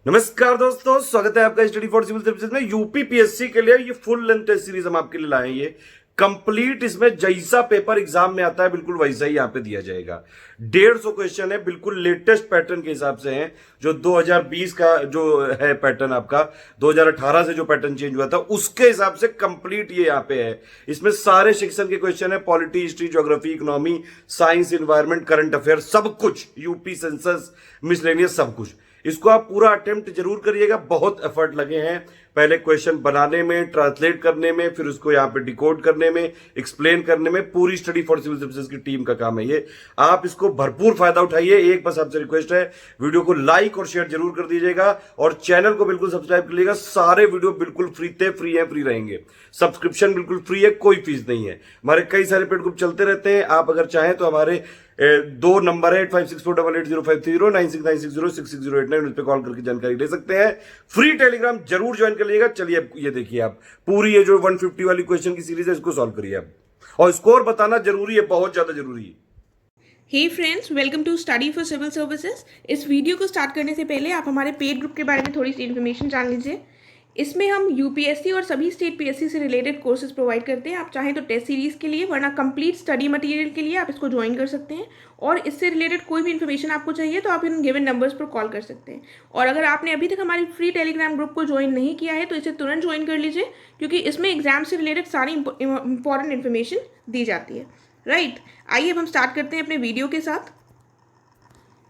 नमस्कार दोस्तों, स्वागत है आपका स्टडी फॉर सिविल सर्विसेज में। यूपी पीएससी के लिए ये फुल लेंथ टेस्ट सीरीज हम आपके लिए लाए हैं। ये कंप्लीट, इसमें जैसा पेपर एग्जाम में आता है बिल्कुल वैसा ही यहाँ पे दिया जाएगा। 150 क्वेश्चन है, बिल्कुल लेटेस्ट पैटर्न के हिसाब से है। जो 2020 का जो है पैटर्न आपका, 2018 से जो पैटर्न चेंज हुआ था उसके हिसाब से कंप्लीट ये यहाँ पे है। इसमें सारे सेक्शन के क्वेश्चन है, polity, history, geography, economy, science, environment, current affair, सब कुछ, यूपी सेंसस, मिसलेनियस, सब कुछ। इसको आप पूरा अटेम्प्ट जरूर करिएगा। बहुत एफर्ट लगे हैं पहले क्वेश्चन बनाने में, ट्रांसलेट करने में, फिर उसको यहाँ पे डिकोड करने में, एक्सप्लेन करने में। पूरी स्टडी फॉर सिविल सर्विसेज की टीम का काम है ये। आप इसको भरपूर फायदा उठाइए। एक बस आपसे रिक्वेस्ट है, वीडियो को लाइक और शेयर जरूर कर दीजिएगा और चैनल को बिल्कुल सब्सक्राइब कर लीजिएगा। सारे वीडियो बिल्कुल फ्री रहेंगे। सब्सक्रिप्शन बिल्कुल फ्री है, कोई फीस नहीं है। हमारे कई सारे पेड ग्रुप चलते रहते हैं। आप अगर चाहें तो हमारे 2 नंबर है 8564880530, 9696066089, उस पर कॉल करके जानकारी ले सकते हैं। फ्री टेलीग्राम जरूर ज्वाइन कर लीजिएगा। चलिए अब ये देखिए, आप पूरी ये जो 150 वाली क्वेश्चन की सीरीज है इसको सॉल्व करिए आप, और स्कोर बताना जरूरी है, बहुत ज्यादा जरूरी है। Hey friends, welcome to study for civil services. इस वीडियो को स्टार्ट करने से पहले आप हमारे पेड ग्रुप के बारे में थोड़ी सी इन्फॉर्मेशन जान लीजिए। इसमें हम यूपीएससी और सभी स्टेट पीएससी से रिलेटेड कोर्सेज प्रोवाइड करते हैं। आप चाहें तो टेस्ट सीरीज़ के लिए, वरना कंप्लीट स्टडी मटेरियल के लिए आप इसको ज्वाइन कर सकते हैं। और इससे रिलेटेड कोई भी इन्फॉर्मेशन आपको चाहिए तो आप इन गिवन नंबर्स पर कॉल कर सकते हैं। और अगर आपने अभी तक हमारी फ्री टेलीग्राम ग्रुप को ज्वाइन नहीं किया है तो इसे तुरंत ज्वाइन कर लीजिए, क्योंकि इसमें एग्जाम से रिलेटेड सारी इंपॉर्टेंट इन्फॉर्मेशन दी जाती है। राइट, आइए अब हम स्टार्ट करते हैं अपने वीडियो के साथ।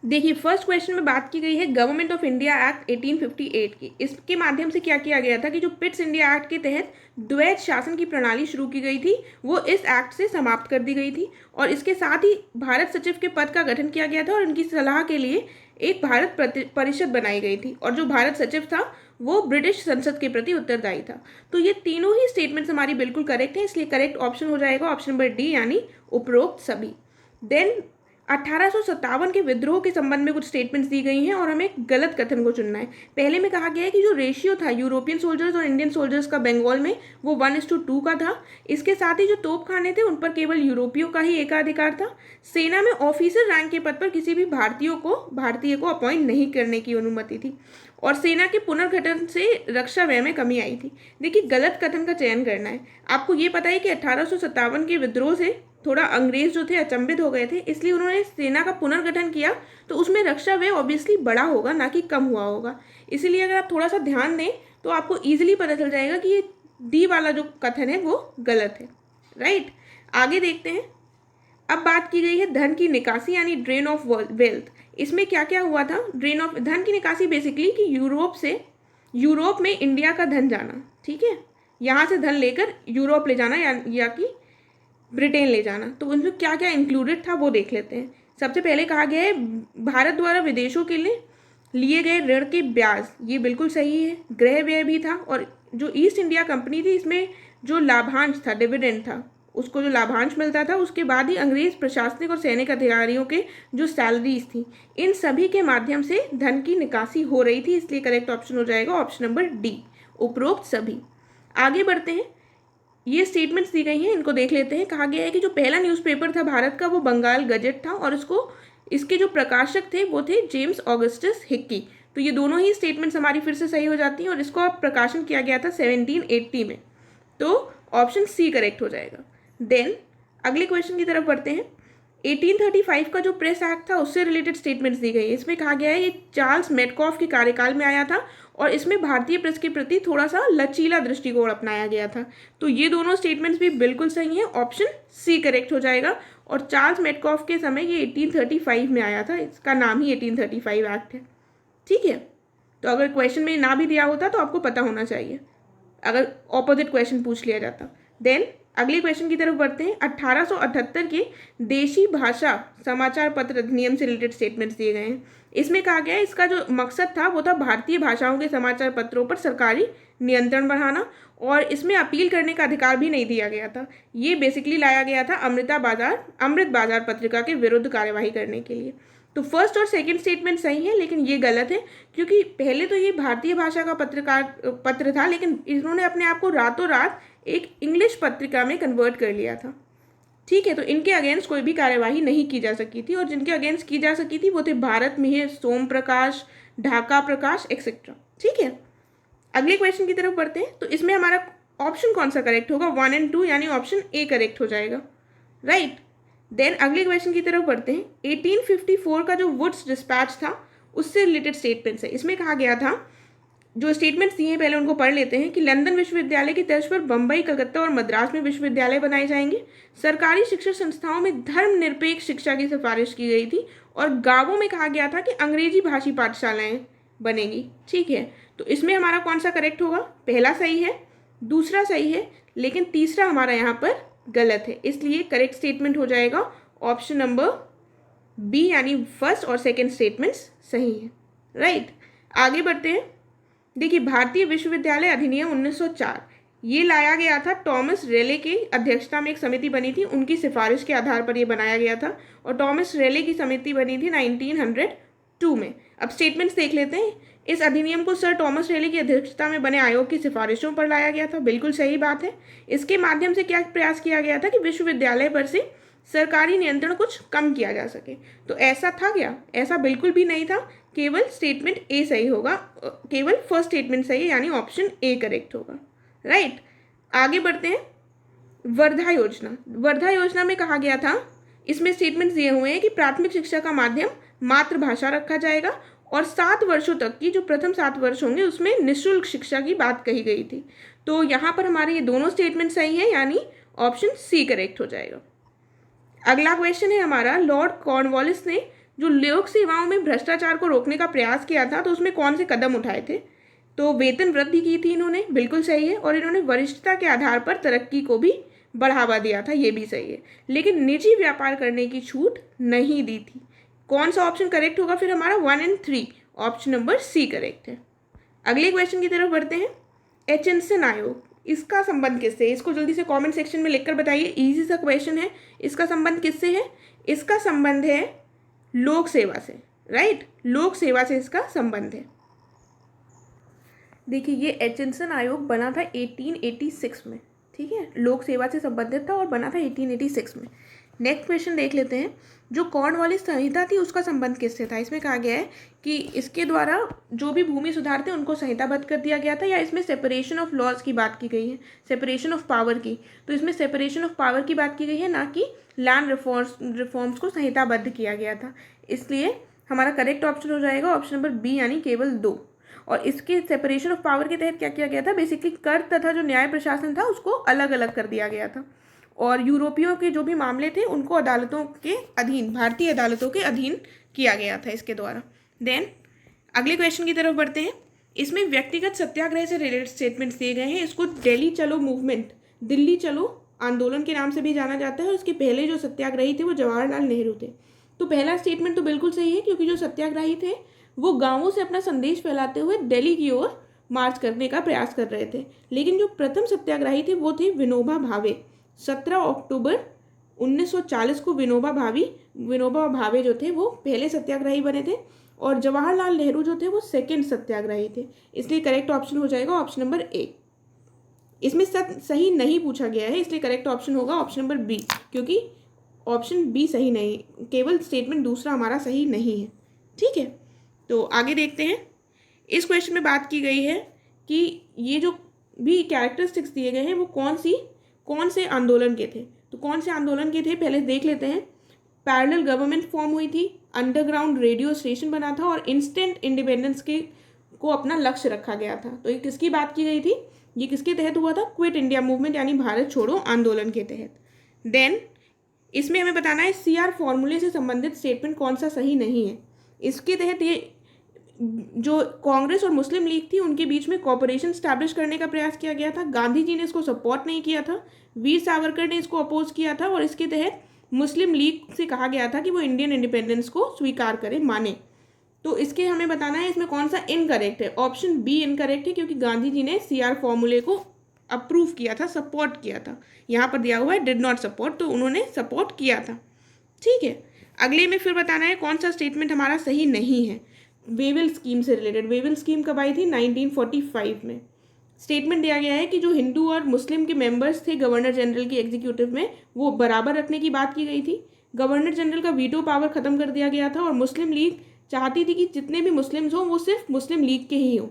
देखिए, फर्स्ट क्वेश्चन में बात की गई है गवर्नमेंट ऑफ इंडिया एक्ट 1858 की। इसके माध्यम से क्या किया गया था कि जो पिट्स इंडिया एक्ट के तहत द्वैध शासन की प्रणाली शुरू की गई थी वो इस एक्ट से समाप्त कर दी गई थी। और इसके साथ ही भारत सचिव के पद का गठन किया गया था और इनकी सलाह के लिए एक भारत परिषद बनाई गई थी। और जो भारत सचिव था वो ब्रिटिश संसद के प्रति उत्तरदायी था। तो ये तीनों ही स्टेटमेंट्स हमारी बिल्कुल करेक्ट है, इसलिए करेक्ट ऑप्शन हो जाएगा ऑप्शन नंबर डी, यानी उपरोक्त सभी। देन 1857 के विद्रोह के संबंध में कुछ स्टेटमेंट्स दी गई हैं और हमें गलत कथन को चुनना है। पहले में कहा गया है कि जो रेशियो था यूरोपियन सोल्जर्स और इंडियन सोल्जर्स का बंगाल में वो 1:2 का था। इसके साथ ही जो तोपखाने थे उन पर केवल यूरोपियों का ही एकाधिकार था। सेना में ऑफिसर रैंक के पद पर किसी भी भारतीय को अपॉइंट नहीं करने की अनुमति थी। और सेना के पुनर्गठन से रक्षा व्यय में कमी आई थी। देखिए, गलत कथन का चयन करना है। आपको ये पता है कि 1857 के विद्रोह से थोड़ा अंग्रेज जो थे अचंभित हो गए थे, इसलिए उन्होंने सेना का पुनर्गठन किया। तो उसमें रक्षा व्यय ऑब्वियसली बड़ा होगा, ना कि कम हुआ होगा। इसीलिए अगर आप थोड़ा सा ध्यान दें तो आपको ईजिली पता चल जाएगा कि ये डी वाला जो कथन है वो गलत है। राइट, आगे देखते हैं। अब बात की गई है धन की निकासी यानी ड्रेन ऑफ वेल्थ। इसमें क्या क्या हुआ था? धन की निकासी बेसिकली कि यूरोप में इंडिया का धन जाना, ठीक है, यहाँ से धन लेकर यूरोप ले जाना या कि ब्रिटेन ले जाना। तो उनमें क्या क्या इंक्लूडेड था वो देख लेते हैं। सबसे पहले कहा गया है भारत द्वारा विदेशों के लिए गए ऋण के ब्याज, ये बिल्कुल सही है। गृह व्यय भी था। और जो ईस्ट इंडिया कंपनी थी इसमें जो लाभांश था, डिविडेंड था, उसको जो लाभांश मिलता था, उसके बाद ही अंग्रेज प्रशासनिक और सैनिक अधिकारियों के जो सैलरीज थी, इन सभी के माध्यम से धन की निकासी हो रही थी। इसलिए करेक्ट ऑप्शन हो जाएगा ऑप्शन नंबर डी, उपरोक्त सभी। आगे बढ़ते हैं। ये स्टेटमेंट्स दी गई हैं, इनको देख लेते हैं। कहा गया है कि जो पहला न्यूज़पेपर था भारत का वो बंगाल गजेट था और इसके जो प्रकाशक थे वो थे जेम्स ऑगस्टस हिक्की। तो ये दोनों ही स्टेटमेंट्स हमारी फिर से सही हो जाती हैं। और इसको प्रकाशन किया गया था 1780 में। तो ऑप्शन सी करेक्ट हो जाएगा। देन अगले क्वेश्चन की तरफ बढ़ते हैं। 1835 का जो प्रेस एक्ट था उससे रिलेटेड स्टेटमेंट्स दी गई है। इसमें कहा गया है ये चार्ल्स मेटकॉफ के कार्यकाल में आया था और इसमें भारतीय प्रेस के प्रति थोड़ा सा लचीला दृष्टिकोण अपनाया गया था। तो ये दोनों स्टेटमेंट्स भी बिल्कुल सही हैं, ऑप्शन सी करेक्ट हो जाएगा। और चार्ल्स मेटकॉफ के समय ये 1835 में आया था, इसका नाम ही 1835 एक्ट है। ठीक है, तो अगर क्वेश्चन में ना भी दिया होता तो आपको पता होना चाहिए अगर ऑपोजिट क्वेश्चन पूछ लिया जाता। देन अगले क्वेश्चन की तरफ बढ़ते हैं। 1878 के देशी भाषा समाचार पत्र अधिनियम से रिलेटेड स्टेटमेंट्स दिए गए हैं। इसमें कहा गया है इसका जो मकसद था वो था भारतीय भाषाओं के समाचार पत्रों पर सरकारी नियंत्रण बढ़ाना। और इसमें अपील करने का अधिकार भी नहीं दिया गया था। ये बेसिकली लाया गया था अमृत बाजार पत्रिका के विरुद्ध कार्यवाही करने के लिए। तो फर्स्ट और सेकंड स्टेटमेंट सही है, लेकिन ये गलत है, क्योंकि पहले तो ये भारतीय भाषा का पत्र था, लेकिन इन्होंने अपने आप को रातों रात एक इंग्लिश पत्रिका में कन्वर्ट कर लिया था। ठीक है, तो इनके अगेंस्ट कोई भी कार्यवाही नहीं की जा सकी थी। और जिनके अगेंस्ट की जा सकी थी वो थे भारत मिहिर, सोम प्रकाश, ढाका प्रकाश एक्सेट्रा। ठीक है, अगले क्वेश्चन की तरफ बढ़ते हैं। तो इसमें हमारा ऑप्शन कौन सा करेक्ट होगा? 1 और 2 यानी ऑप्शन ए करेक्ट हो जाएगा, राइट। देन अगले क्वेश्चन की तरफ बढ़ते हैं। 1854 का जो वुड्स डिस्पैच था उससे रिलेटेड स्टेटमेंट्स है। इसमें कहा गया था, जो स्टेटमेंट्स दिए हैं पहले उनको पढ़ लेते हैं, कि लंदन विश्वविद्यालय की तर्ज पर बम्बई, कलकत्ता और मद्रास में विश्वविद्यालय बनाए जाएंगे। सरकारी शिक्षण संस्थाओं में धर्मनिरपेक्ष शिक्षा की सिफारिश की गई थी और गांवों में कहा गया था कि अंग्रेजी भाषी पाठशालाएं बनेंगी। ठीक है, तो इसमें हमारा कौन सा करेक्ट होगा? पहला सही है, दूसरा सही है, लेकिन तीसरा हमारा यहाँ पर गलत है। इसलिए करेक्ट स्टेटमेंट हो जाएगा ऑप्शन नंबर बी, यानी फर्स्ट और सेकंड स्टेटमेंट्स सही है, राइट। आगे बढ़ते हैं। देखिए, भारतीय विश्वविद्यालय अधिनियम 1904 ये लाया गया था टॉमस रेले की अध्यक्षता में एक समिति बनी थी, उनकी सिफारिश के आधार पर ये बनाया गया था और टॉमस रेले की समिति बनी थी 1902 में। अब स्टेटमेंट्स देख लेते हैं। इस अधिनियम को सर टॉमस रेले की अध्यक्षता में बने आयोग की सिफारिशों पर लाया गया था, बिल्कुल सही बात है। इसके माध्यम से क्या प्रयास किया गया था कि विश्वविद्यालय पर से सरकारी नियंत्रण कुछ कम किया जा सके। तो ऐसा था क्या? ऐसा बिल्कुल भी नहीं था। केवल स्टेटमेंट ए सही होगा, केवल फर्स्ट स्टेटमेंट सही है, यानी ऑप्शन ए करेक्ट होगा, राइट। आगे बढ़ते हैं। वर्धा योजना, वर्धा योजना में कहा गया था, इसमें स्टेटमेंट्स दिए हुए हैं कि प्राथमिक शिक्षा का माध्यम मातृभाषा रखा जाएगा और 7 वर्षों तक की जो प्रथम 7 वर्ष होंगे उसमें निःशुल्क शिक्षा की बात कही गई थी। तो यहाँ पर हमारे ये दोनों स्टेटमेंट सही है, यानी ऑप्शन सी करेक्ट हो जाएगा। अगला क्वेश्चन है हमारा, लॉर्ड कॉर्नवालिस ने जो लोक सेवाओं में भ्रष्टाचार को रोकने का प्रयास किया था, तो उसमें कौन से कदम उठाए थे? तो वेतन वृद्धि की थी इन्होंने, बिल्कुल सही है, और इन्होंने वरिष्ठता के आधार पर तरक्की को भी बढ़ावा दिया था, ये भी सही है, लेकिन निजी व्यापार करने की छूट नहीं दी थी। कौन सा ऑप्शन करेक्ट होगा फिर हमारा? 1 और 3, ऑप्शन नंबर सी करेक्ट है। अगले क्वेश्चन की तरफ बढ़ते हैं। एचिंसन आयोग, इसका संबंध किससे है? इसको जल्दी से कमेंट सेक्शन में लिखकर बताइए, इजी सा क्वेश्चन है। इसका संबंध किससे है? इसका संबंध है लोक सेवा से, राइट, लोक सेवा से इसका संबंध है। देखिए, ये एचिंसन आयोग बना था 1886 में, ठीक है, लोक सेवा से संबंधित था और बना था 1886 में। नेक्स्ट क्वेश्चन देख लेते हैं। जो कॉर्नवालिस संहिता थी उसका संबंध किससे था? इसमें कहा गया है कि इसके द्वारा जो भी भूमि सुधार थे उनको संहिताबद्ध कर दिया गया था, या इसमें सेपरेशन ऑफ लॉज की बात की गई है, सेपरेशन ऑफ पावर की। तो इसमें सेपरेशन ऑफ पावर की बात की गई है, ना कि लैंड रिफॉर्म्स को संहिताबद्ध किया गया था। इसलिए हमारा करेक्ट ऑप्शन हो जाएगा ऑप्शन नंबर बी, यानी केवल 2। और इसके सेपरेशन ऑफ पावर के तहत क्या किया गया था? बेसिकली कर तथा जो न्याय प्रशासन था उसको अलग अलग कर दिया गया था, और यूरोपियों के जो भी मामले थे उनको अदालतों के अधीन, भारतीय अदालतों के अधीन किया गया था इसके द्वारा। देन अगले क्वेश्चन की तरफ बढ़ते हैं। इसमें व्यक्तिगत सत्याग्रह से रिलेटेड स्टेटमेंट्स दिए गए हैं। इसको दिल्ली चलो मूवमेंट, दिल्ली चलो आंदोलन के नाम से भी जाना जाता है, और इसके पहले जो सत्याग्रही थे वो जवाहरलाल नेहरू थे। तो पहला स्टेटमेंट तो बिल्कुल सही है, क्योंकि जो सत्याग्रही थे वो गाँवों से अपना संदेश फैलाते हुए दिल्ली की ओर मार्च करने का प्रयास कर रहे थे। लेकिन जो प्रथम सत्याग्रही थे वो थे विनोबा भावे। 17 अक्टूबर 1940 को विनोबा भावे जो थे वो पहले सत्याग्रही बने थे, और जवाहरलाल नेहरू जो थे वो सेकंड सत्याग्रही थे। इसलिए करेक्ट ऑप्शन हो जाएगा ऑप्शन नंबर ए। इसमें सही नहीं पूछा गया है, इसलिए करेक्ट ऑप्शन होगा ऑप्शन नंबर बी, क्योंकि ऑप्शन बी सही नहीं, केवल स्टेटमेंट दूसरा हमारा सही नहीं है। ठीक है, तो आगे देखते हैं। इस क्वेश्चन में बात की गई है कि ये जो भी कैरेक्टरिस्टिक्स दिए गए हैं वो कौन से आंदोलन के थे। तो कौन से आंदोलन के थे पहले देख लेते हैं। पैरेलल गवर्नमेंट फॉर्म हुई थी, अंडरग्राउंड रेडियो स्टेशन बना था, और इंस्टेंट इंडिपेंडेंस को अपना लक्ष्य रखा गया था। तो ये किसकी बात की गई थी? ये किसके तहत हुआ था? क्विट इंडिया मूवमेंट, यानी भारत छोड़ो आंदोलन के तहत। देन इसमें हमें बताना है CR फॉर्मूले से संबंधित स्टेटमेंट कौन सा सही नहीं है। इसके तहत ये जो कांग्रेस और मुस्लिम लीग थी उनके बीच में कॉपरेशन स्टैब्लिश करने का प्रयास किया गया था। गांधी जी ने इसको सपोर्ट नहीं किया था, वीर सावरकर ने इसको अपोज किया था, और इसके तहत मुस्लिम लीग से कहा गया था कि वो इंडियन इंडिपेंडेंस को स्वीकार करे, माने। तो इसके हमें बताना है इसमें कौन सा इनकरेक्ट है। ऑप्शन बी इनकरेक्ट है, क्योंकि गांधी जी ने CR फॉर्मूले को अप्रूव किया था, सपोर्ट किया था। यहाँ पर दिया हुआ है डिड नॉट सपोर्ट, तो उन्होंने सपोर्ट किया था। ठीक है, अगले में फिर बताना है कौन सा स्टेटमेंट हमारा सही नहीं है। वेविल स्कीम से रिलेटेड, वेविल स्कीम कब आई थी? 1945 में। स्टेटमेंट दिया गया है कि जो हिंदू और मुस्लिम के मेंबर्स थे गवर्नर जनरल की एग्जीक्यूटिव में, वो बराबर रखने की बात की गई थी। गवर्नर जनरल का वीटो पावर खत्म कर दिया गया था, और मुस्लिम लीग चाहती थी कि जितने भी मुस्लिम्स हों वो सिर्फ मुस्लिम लीग के ही हों।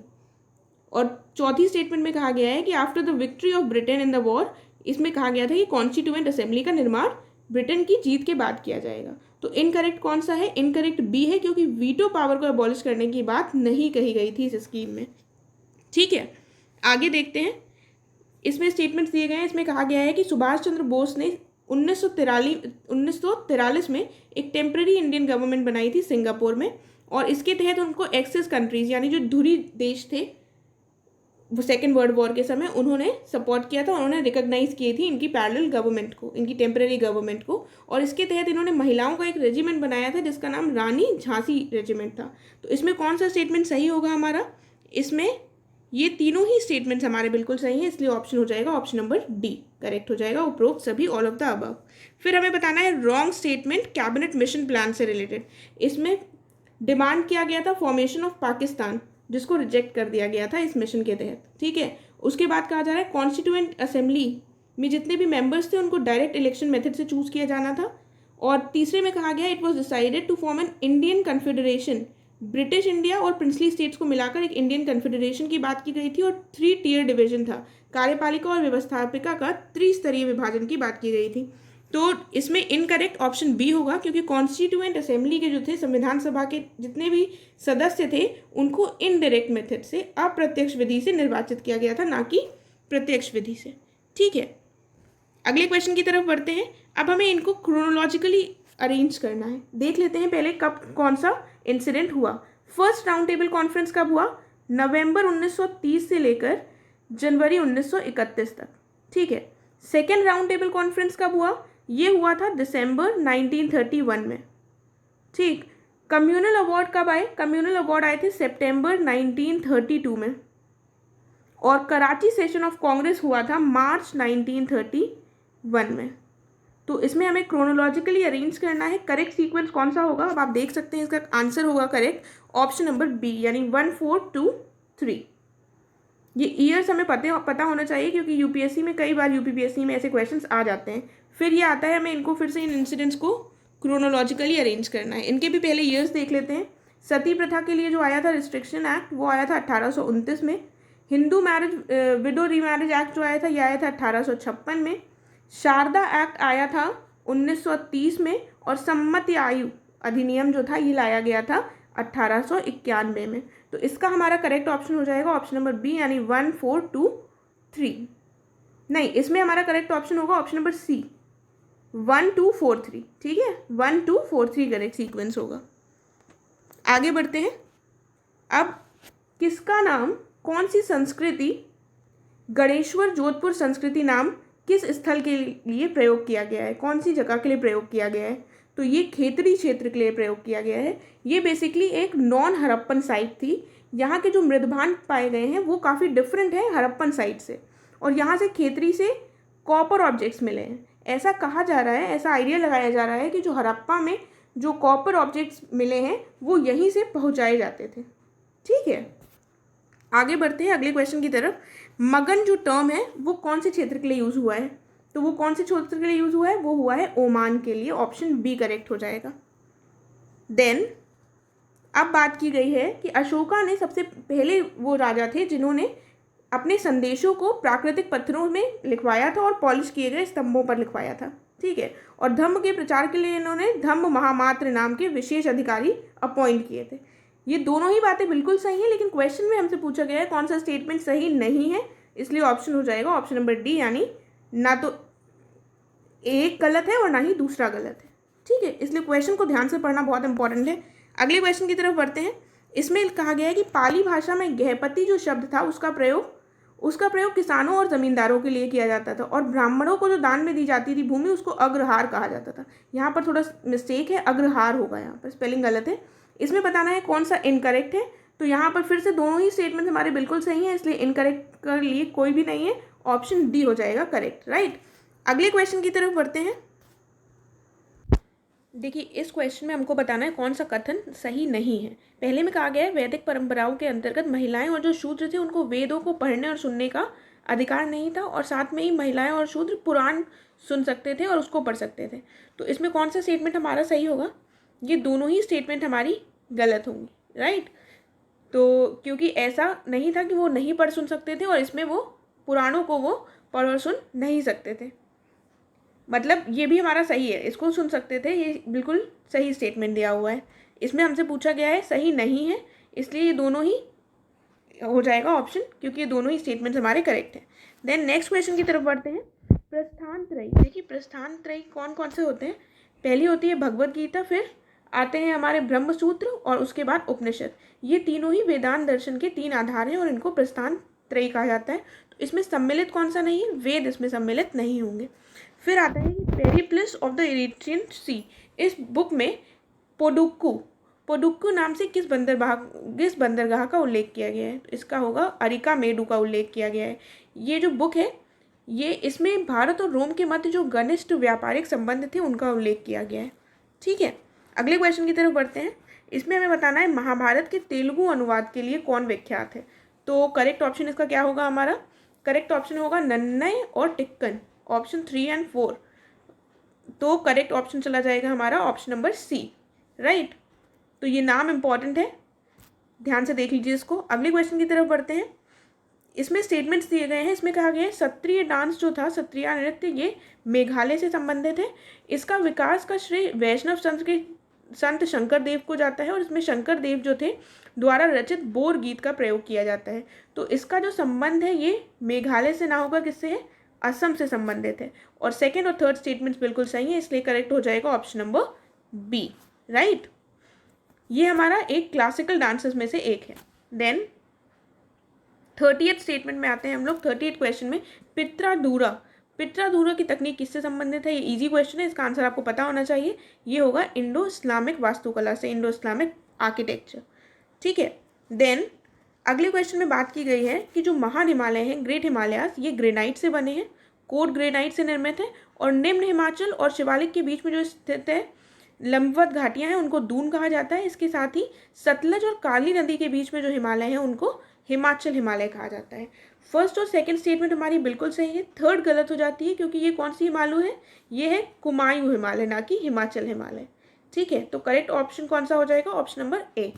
और चौथी स्टेटमेंट में कहा गया है कि after the victory of Britain in the war, इसमें कहा गया था कि कॉन्स्टिट्यूएंट असेंबली का निर्माण ब्रिटेन की जीत के बाद किया जाएगा। तो इनकरेक्ट कौन सा है? इनकरेक्ट बी है, क्योंकि वीटो पावर को अबॉलिश करने की बात नहीं कही गई थी इस स्कीम में। ठीक है, आगे देखते हैं। इसमें स्टेटमेंट्स दिए गए हैं। इसमें कहा गया है कि सुभाष चंद्र बोस ने 1943 में एक टेम्पररी इंडियन गवर्नमेंट बनाई थी सिंगापुर में, और इसके तहत उनको एक्सेस कंट्रीज यानी जो धुरी देश थे वो सेकेंड वर्ल्ड वॉर के समय उन्होंने सपोर्ट किया था, उन्होंने रिकॉग्नाइज की थी इनकी पैरेलल गवर्नमेंट को, इनकी टेम्पररी गवर्नमेंट को। और इसके तहत इन्होंने महिलाओं का एक रेजिमेंट बनाया था जिसका नाम रानी झांसी रेजिमेंट था। तो इसमें कौन सा स्टेटमेंट सही होगा हमारा? इसमें ये तीनों ही स्टेटमेंट्स हमारे बिल्कुल सही हैं, इसलिए ऑप्शन हो जाएगा ऑप्शन नंबर डी करेक्ट हो जाएगा, उपरोक्त सभी ऑल ऑफ द अबव। फिर हमें बताना है wrong statement cabinet mission plan से रिलेटेड। इसमें डिमांड किया गया था फॉर्मेशन ऑफ पाकिस्तान, जिसको रिजेक्ट कर दिया गया था इस मिशन के तहत। ठीक है, उसके बाद कहा जा रहा है कॉन्स्टिट्यूएंट असेंबली में जितने भी मेंबर्स थे उनको डायरेक्ट इलेक्शन मेथड से चूज किया जाना था। और तीसरे में कहा गया it was decided to form an Indian confederation, British India और प्रिंसली स्टेट्स को मिलाकर एक इंडियन कन्फेडरेशन की बात की गई थी। और 3 टियर डिवीजन था, कार्यपालिका और व्यवस्थापिका का त्रिस्तरीय विभाजन की बात की गई थी। तो इसमें इनकरेक्ट ऑप्शन बी होगा, क्योंकि कॉन्स्टिट्यूएंट असेंबली के जो थे संविधान सभा के जितने भी सदस्य थे उनको इनडायरेक्ट मेथड से, अप्रत्यक्ष विधि से निर्वाचित किया गया था, ना कि प्रत्यक्ष विधि से। ठीक है, अगले क्वेश्चन की तरफ बढ़ते हैं। अब हमें इनको क्रोनोलॉजिकली अरेंज करना है। देख लेते हैं पहले कब कौन सा इंसिडेंट हुआ। फर्स्ट राउंड टेबल कॉन्फ्रेंस कब हुआ? नवंबर 1930 से लेकर जनवरी 1931 तक। ठीक है, सेकेंड राउंड टेबल कॉन्फ्रेंस कब हुआ? ये हुआ था दिसंबर 1931 में। ठीक, कम्युनल अवार्ड कब आए? कम्युनल अवार्ड आए थे सितंबर 1932 में। और कराची सेशन ऑफ कांग्रेस हुआ था मार्च 1931 में। तो इसमें हमें क्रोनोलॉजिकली अरेंज करना है। करेक्ट सीक्वेंस कौन सा होगा? अब आप देख सकते हैं इसका आंसर होगा करेक्ट ऑप्शन नंबर बी, यानी 1 4 2 3। ये ईयर्स हमें पता होना चाहिए, क्योंकि यूपीएससी में कई बार यूपीपीएससी में ऐसे क्वेश्चंस आ जाते हैं। फिर ये आता है हमें इनको फिर से इन इंसिडेंट्स को क्रोनोलॉजिकली अरेंज करना है। इनके भी पहले ईयर्स देख लेते हैं। सती प्रथा के लिए जो आया था रिस्ट्रिक्शन एक्ट, वो आया था 1829 में। Hindu marriage window remarriage act जो आया था ये आया था 1856 में। शारदा एक्ट आया था 1930 में। और सम्मति आयु अधिनियम जो था ये लाया गया था 1891 में। तो इसका हमारा करेक्ट ऑप्शन हो जाएगा ऑप्शन नंबर बी, यानी 1 4 2 3। नहीं, इसमें हमारा करेक्ट ऑप्शन होगा ऑप्शन नंबर सी, 1 2 4 3। ठीक है, 1 2 4 3 करेक्ट सीक्वेंस होगा। आगे बढ़ते हैं। अब किसका नाम, कौन सी संस्कृति, गणेश्वर जोधपुर संस्कृति नाम किस स्थल के लिए प्रयोग किया गया है? कौन सी जगह के लिए प्रयोग किया गया है? तो ये खेतड़ी क्षेत्र के लिए प्रयोग किया गया है। ये बेसिकली एक नॉन हड़प्पन साइट थी। यहाँ के जो मृदभांड पाए गए हैं वो काफ़ी डिफरेंट है हड़प्पन साइट से, और यहाँ से खेतड़ी से कॉपर ऑब्जेक्ट्स मिले हैं। ऐसा कहा जा रहा है, ऐसा आइडिया लगाया जा रहा है कि जो हड़प्पा में जो कॉपर ऑब्जेक्ट्स मिले हैं वो यहीं से पहुँचाए जाते थे। ठीक है, आगे बढ़ते हैं अगले क्वेश्चन की तरफ। मगन जो टर्म है वो कौन से क्षेत्र के लिए यूज़ हुआ है? तो वो कौन से क्षेत्र के लिए यूज़ हुआ है? वो हुआ है ओमान के लिए, ऑप्शन बी करेक्ट हो जाएगा। देन अब बात की गई है कि अशोका ने सबसे पहले वो राजा थे जिन्होंने अपने संदेशों को प्राकृतिक पत्थरों में लिखवाया था और पॉलिश किए गए स्तंभों पर लिखवाया था। ठीक है, और धम्म के प्रचार के लिए इन्होंने धम्म महामात्र नाम के विशेष अधिकारी अपॉइंट किए थे। ये दोनों ही बातें बिल्कुल सही हैं, लेकिन क्वेश्चन में हमसे पूछा गया है कौन सा स्टेटमेंट सही नहीं है, इसलिए ऑप्शन हो जाएगा ऑप्शन नंबर डी, यानी ना तो एक गलत है और ना ही दूसरा गलत है। ठीक है, इसलिए क्वेश्चन को ध्यान से पढ़ना बहुत इंपॉर्टेंट है। अगले क्वेश्चन की तरफ बढ़ते हैं। इसमें कहा गया है कि पाली भाषा में गृहपति जो शब्द था उसका प्रयोग किसानों और जमींदारों के लिए किया जाता था, और ब्राह्मणों को जो दान में दी जाती थी भूमि उसको अग्रहार कहा जाता था। यहाँ पर थोड़ा मिस्टेक है, अग्रहार होगा, यहाँ पर स्पेलिंग गलत है। इसमें बताना है कौन सा इनकरेक्ट है। तो यहाँ पर फिर से दोनों ही स्टेटमेंट हमारे बिल्कुल सही हैं, इसलिए इनकरेक्ट के लिए कोई भी नहीं है, ऑप्शन डी हो जाएगा करेक्ट। राइट, अगले क्वेश्चन की तरफ बढ़ते हैं। देखिए, इस क्वेश्चन में हमको बताना है कौन सा कथन सही नहीं है। पहले में कहा गया है वैदिक परंपराओं के अंतर्गत महिलाएं और जो शूद्र थे उनको वेदों को पढ़ने और सुनने का अधिकार नहीं था, और साथ में ही महिलाएं और शूद्र पुराण सुन सकते थे और उसको पढ़ सकते थे। तो इसमें कौन सा स्टेटमेंट हमारा सही होगा? ये दोनों ही स्टेटमेंट हमारी गलत होंगी, राइट। तो क्योंकि ऐसा नहीं था कि वो नहीं पढ़ सुन सकते थे, और इसमें वो पुराणों को वो पढ़ और सुन नहीं सकते थे, मतलब ये भी हमारा सही है, इसको सुन सकते थे, ये बिल्कुल सही स्टेटमेंट दिया हुआ है। इसमें हमसे पूछा गया है सही नहीं है, इसलिए ये दोनों ही हो जाएगा ऑप्शन, क्योंकि ये दोनों ही स्टेटमेंट्स हमारे करेक्ट हैं। देन नेक्स्ट क्वेश्चन की तरफ बढ़ते हैं। प्रस्थान त्रयी, देखिए प्रस्थान त्रयी कौन कौन से होते हैं। पहली होती है भगवत गीता, फिर आते हैं हमारे ब्रह्म सूत्र, और उसके बाद उपनिषद। ये तीनों ही वेदांत दर्शन के 3 आधार हैं और इनको प्रस्थान त्रयी कहा जाता है। तो इसमें सम्मिलित कौन सा नहीं है, वेद इसमें सम्मिलित नहीं होंगे। फिर आता है कि पेरिप्लस ऑफ द इरिट्रियन सी, इस बुक में पोडुक्कू नाम से किस बंदरगाह का उल्लेख किया गया है। तो इसका होगा अरिका मेडू का उल्लेख किया गया है। ये जो बुक है, ये इसमें भारत और रोम के मध्य जो घनिष्ठ व्यापारिक संबंध थे उनका उल्लेख किया गया है। ठीक है, अगले क्वेश्चन की तरफ बढ़ते हैं। इसमें हमें बताना है महाभारत के तेलुगु अनुवाद के लिए कौन विख्यात है। तो करेक्ट ऑप्शन इसका क्या होगा, हमारा करेक्ट ऑप्शन होगा नन्नय और टिक्कन, ऑप्शन 3 और 4। तो करेक्ट ऑप्शन चला जाएगा हमारा ऑप्शन नंबर सी, राइट। तो ये नाम इंपॉर्टेंट है, ध्यान से देख लीजिए इसको। अगले क्वेश्चन की तरफ बढ़ते हैं। इसमें स्टेटमेंट्स दिए गए हैं। इसमें कहा गया है क्षत्रिय डांस जो था, क्षत्रिय नृत्य, ये मेघालय से संबंधित है। इसका विकास का श्रेय वैष्णव संत शंकर देव को जाता है, और इसमें शंकर देव जो थे द्वारा रचित बोर गीत का प्रयोग किया जाता है। तो इसका जो संबंध है ये मेघालय से ना होगा, किससे है, असम से संबंधित है। और सेकेंड और थर्ड स्टेटमेंट्स बिल्कुल सही है, इसलिए करेक्ट हो जाएगा ऑप्शन नंबर बी, राइट। ये हमारा एक क्लासिकल डांसेस में से एक है। देन 30th स्टेटमेंट में आते हैं हम लोग। 30th क्वेश्चन में पित्रादूरा की तकनीक किससे संबंधित है। ये इजी क्वेश्चन है, इसका आंसर आपको पता होना चाहिए। ये होगा इंडो इस्लामिक वास्तुकला से, इंडो इस्लामिक आर्किटेक्चर। ठीक है, देन अगले क्वेश्चन में बात की गई है कि जो महान हिमालय हैं, ग्रेट हिमालयास, ये ग्रेनाइट से बने हैं, कोड ग्रेनाइट से निर्मित है। और निम्न हिमाचल और शिवालिक के बीच में जो स्थित है लंबवत घाटियां हैं उनको दून कहा जाता है। इसके साथ ही सतलज और काली नदी के बीच में जो हिमालय हैं उनको हिमाचल हिमालय कहा जाता है। फर्स्ट और सेकंड स्टेटमेंट हमारी बिल्कुल सही है, थर्ड गलत हो जाती है, क्योंकि ये कौन सी हिमालय है, ये है कुमायूं हिमालय, ना कि हिमाचल हिमालय। ठीक है, तो करेक्ट ऑप्शन कौन सा हो जाएगा, option number A.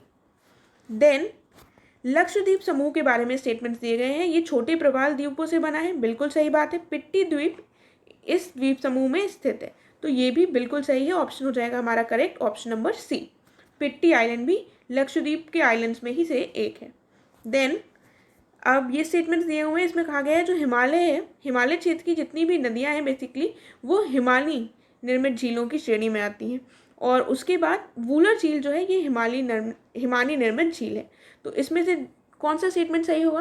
Then Lakshadweep समूह के बारे में स्टेटमेंट्स दिए गए हैं। ये छोटे प्रवाल द्वीपों से बना है, बिल्कुल सही बात है। पिट्टी द्वीप इस द्वीप समूह में स्थित है, तो ये भी बिल्कुल सही है, ऑप्शन हो जाएगा हमारा करेक्ट ऑप्शन नंबर सी। पिट्टी आइलैंड भी लक्षद्वीप के आइलैंड्स में ही से एक है। देन अब ये स्टेटमेंट्स दिए हुए हैं, इसमें कहा गया है जो हिमालय है, हिमालय क्षेत्र की जितनी भी नदियां हैं बेसिकली वो हिमालयी निर्मित झीलों की श्रेणी में आती हैं। और उसके बाद वूलर झील जो है ये हिमानी निर्मित झील है। तो इसमें से कौन सा स्टेटमेंट सही होगा,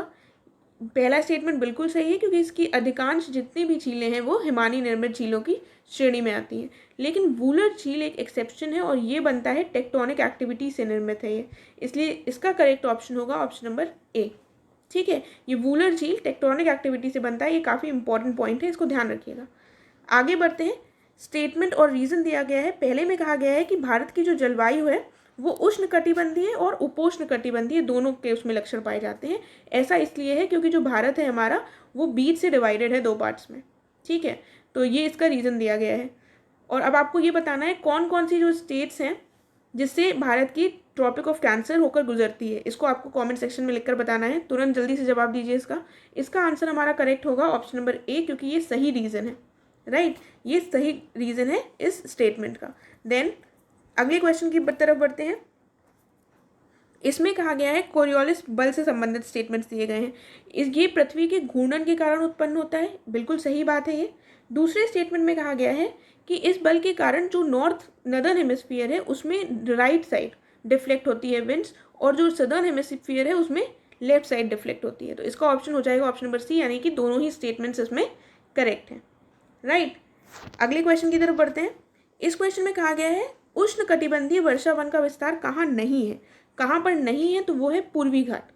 पहला स्टेटमेंट बिल्कुल सही है, क्योंकि इसकी अधिकांश जितनी भी झीलें हैं वो हिमानी निर्मित झीलों की श्रेणी में आती हैं। लेकिन वूलर झील एक एक्सेप्शन है, और ये बनता है टेक्टोनिक एक्टिविटी से निर्मित है ये, इसलिए इसका करेक्ट ऑप्शन होगा ऑप्शन नंबर ए। ठीक है, ये वूलर झील टेक्टोनिक एक्टिविटी से बनता है, ये काफ़ी इंपॉर्टेंट पॉइंट है, इसको ध्यान रखिएगा। आगे बढ़ते हैं, स्टेटमेंट और रीज़न दिया गया है। पहले में कहा गया है कि भारत की जो जलवायु है वो उष्णकटिबंधीय और उपोष्णकटिबंधीय दोनों के उसमें लक्षण पाए जाते हैं। ऐसा इसलिए है क्योंकि जो भारत है हमारा वो बीच से डिवाइडेड है 2 पार्ट्स में। ठीक है, तो ये इसका रीज़न दिया गया है। और अब आपको ये बताना है कौन कौन सी जो स्टेट्स हैं जिससे भारत की ट्रॉपिक ऑफ कैंसर होकर गुजरती है, इसको आपको कमेंट सेक्शन में लिखकर बताना है। तुरंत जल्दी से जवाब दीजिए इसका आंसर हमारा करेक्ट होगा ऑप्शन नंबर ए, क्योंकि ये सही रीज़न है, राइट। ये सही रीज़न है इस स्टेटमेंट का। देन अगले क्वेश्चन की तरफ बढ़ते हैं। इसमें कहा गया है कोरियोलिस बल से संबंधित स्टेटमेंट्स दिए गए हैं। ये पृथ्वी के घूर्णन के कारण उत्पन्न होता है, बिल्कुल सही बात है ये। दूसरे स्टेटमेंट में कहा गया है कि इस बल के कारण जो नॉर्दर्न हेमिस्फीयर है उसमें राइट साइड डिफ्लेक्ट होती है विंड्स, और जो सदर्न हेमिस्फीयर है उसमें लेफ्ट साइड डिफ्लेक्ट होती है। तो इसका ऑप्शन हो जाएगा ऑप्शन नंबर सी, यानी कि दोनों ही स्टेटमेंट्स इसमें करेक्ट हैं, राइट। अगले क्वेश्चन की तरफ बढ़ते हैं। इस क्वेश्चन में कहा गया है उष्णकटिबंधीय वर्षा वन का विस्तार कहाँ नहीं है, कहाँ पर नहीं है, तो वो है पूर्वी घाट।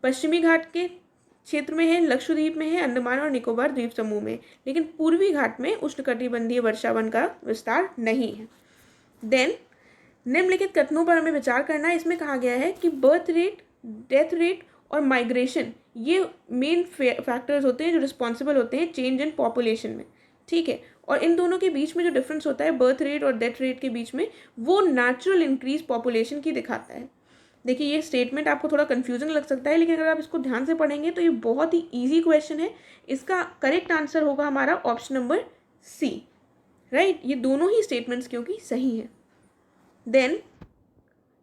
पश्चिमी घाट के क्षेत्र में है, लक्षद्वीप में है, अंडमान और निकोबार द्वीप समूह में, लेकिन पूर्वी घाट में उष्णकटिबंधीय वर्षा वन का विस्तार नहीं है। देन निम्नलिखित कथनों पर हमें विचार करना है। इसमें कहा गया है कि बर्थ रेट, डेथ रेट और माइग्रेशन ये मेन फैक्टर्स होते हैं जो रिस्पॉन्सिबल होते हैं चेंज इन पॉपुलेशन में। ठीक है। और इन दोनों के बीच में जो डिफरेंस होता है बर्थ रेट और डेथ रेट के बीच में, वो नेचुरल इंक्रीज पॉपुलेशन की दिखाता है। देखिए ये स्टेटमेंट आपको थोड़ा कंफ्यूजिंग लग सकता है, लेकिन अगर आप इसको ध्यान से पढ़ेंगे तो ये बहुत ही ईजी क्वेश्चन है। इसका करेक्ट आंसर होगा हमारा ऑप्शन नंबर सी, राइट। ये दोनों ही स्टेटमेंट्स क्योंकि सही है। देन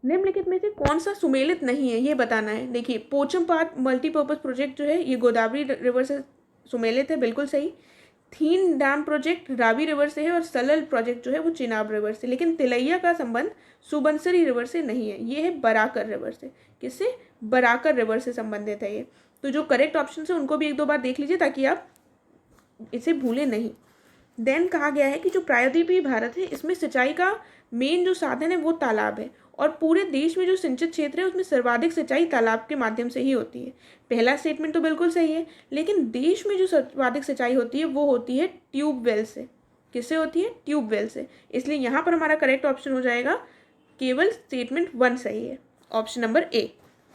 निम्नलिखित में से कौन सा सुमेलित नहीं है ये बताना है। देखिए पोचमपाट मल्टीपर्पज प्रोजेक्ट जो है ये गोदावरी रिवर से सुमेलित है, बिल्कुल सही। थीन डैम प्रोजेक्ट रावी रिवर से है और सलल प्रोजेक्ट जो है वो चिनाब रिवर से। लेकिन तिलैया का संबंध सुबनसिरी रिवर से नहीं है, ये है बराकर रिवर से। किससे? बराकर रिवर से संबंधित है ये। तो जो करेक्ट ऑप्शन है उनको भी एक दो बार देख लीजिए ताकि आप इसे भूलें नहीं। देन कहा गया है कि जो प्रायद्वीपीय भारत है इसमें सिंचाई का मेन जो साधन है वो तालाब है, और पूरे देश में जो सिंचित क्षेत्र है उसमें सर्वाधिक सिंचाई तालाब के माध्यम से ही होती है। पहला स्टेटमेंट तो बिल्कुल सही है, लेकिन देश में जो सर्वाधिक सिंचाई होती है वो होती है ट्यूबवेल से। किससे होती है? ट्यूबवेल से। इसलिए यहाँ पर हमारा करेक्ट ऑप्शन हो जाएगा केवल स्टेटमेंट 1 सही है, ऑप्शन नंबर ए।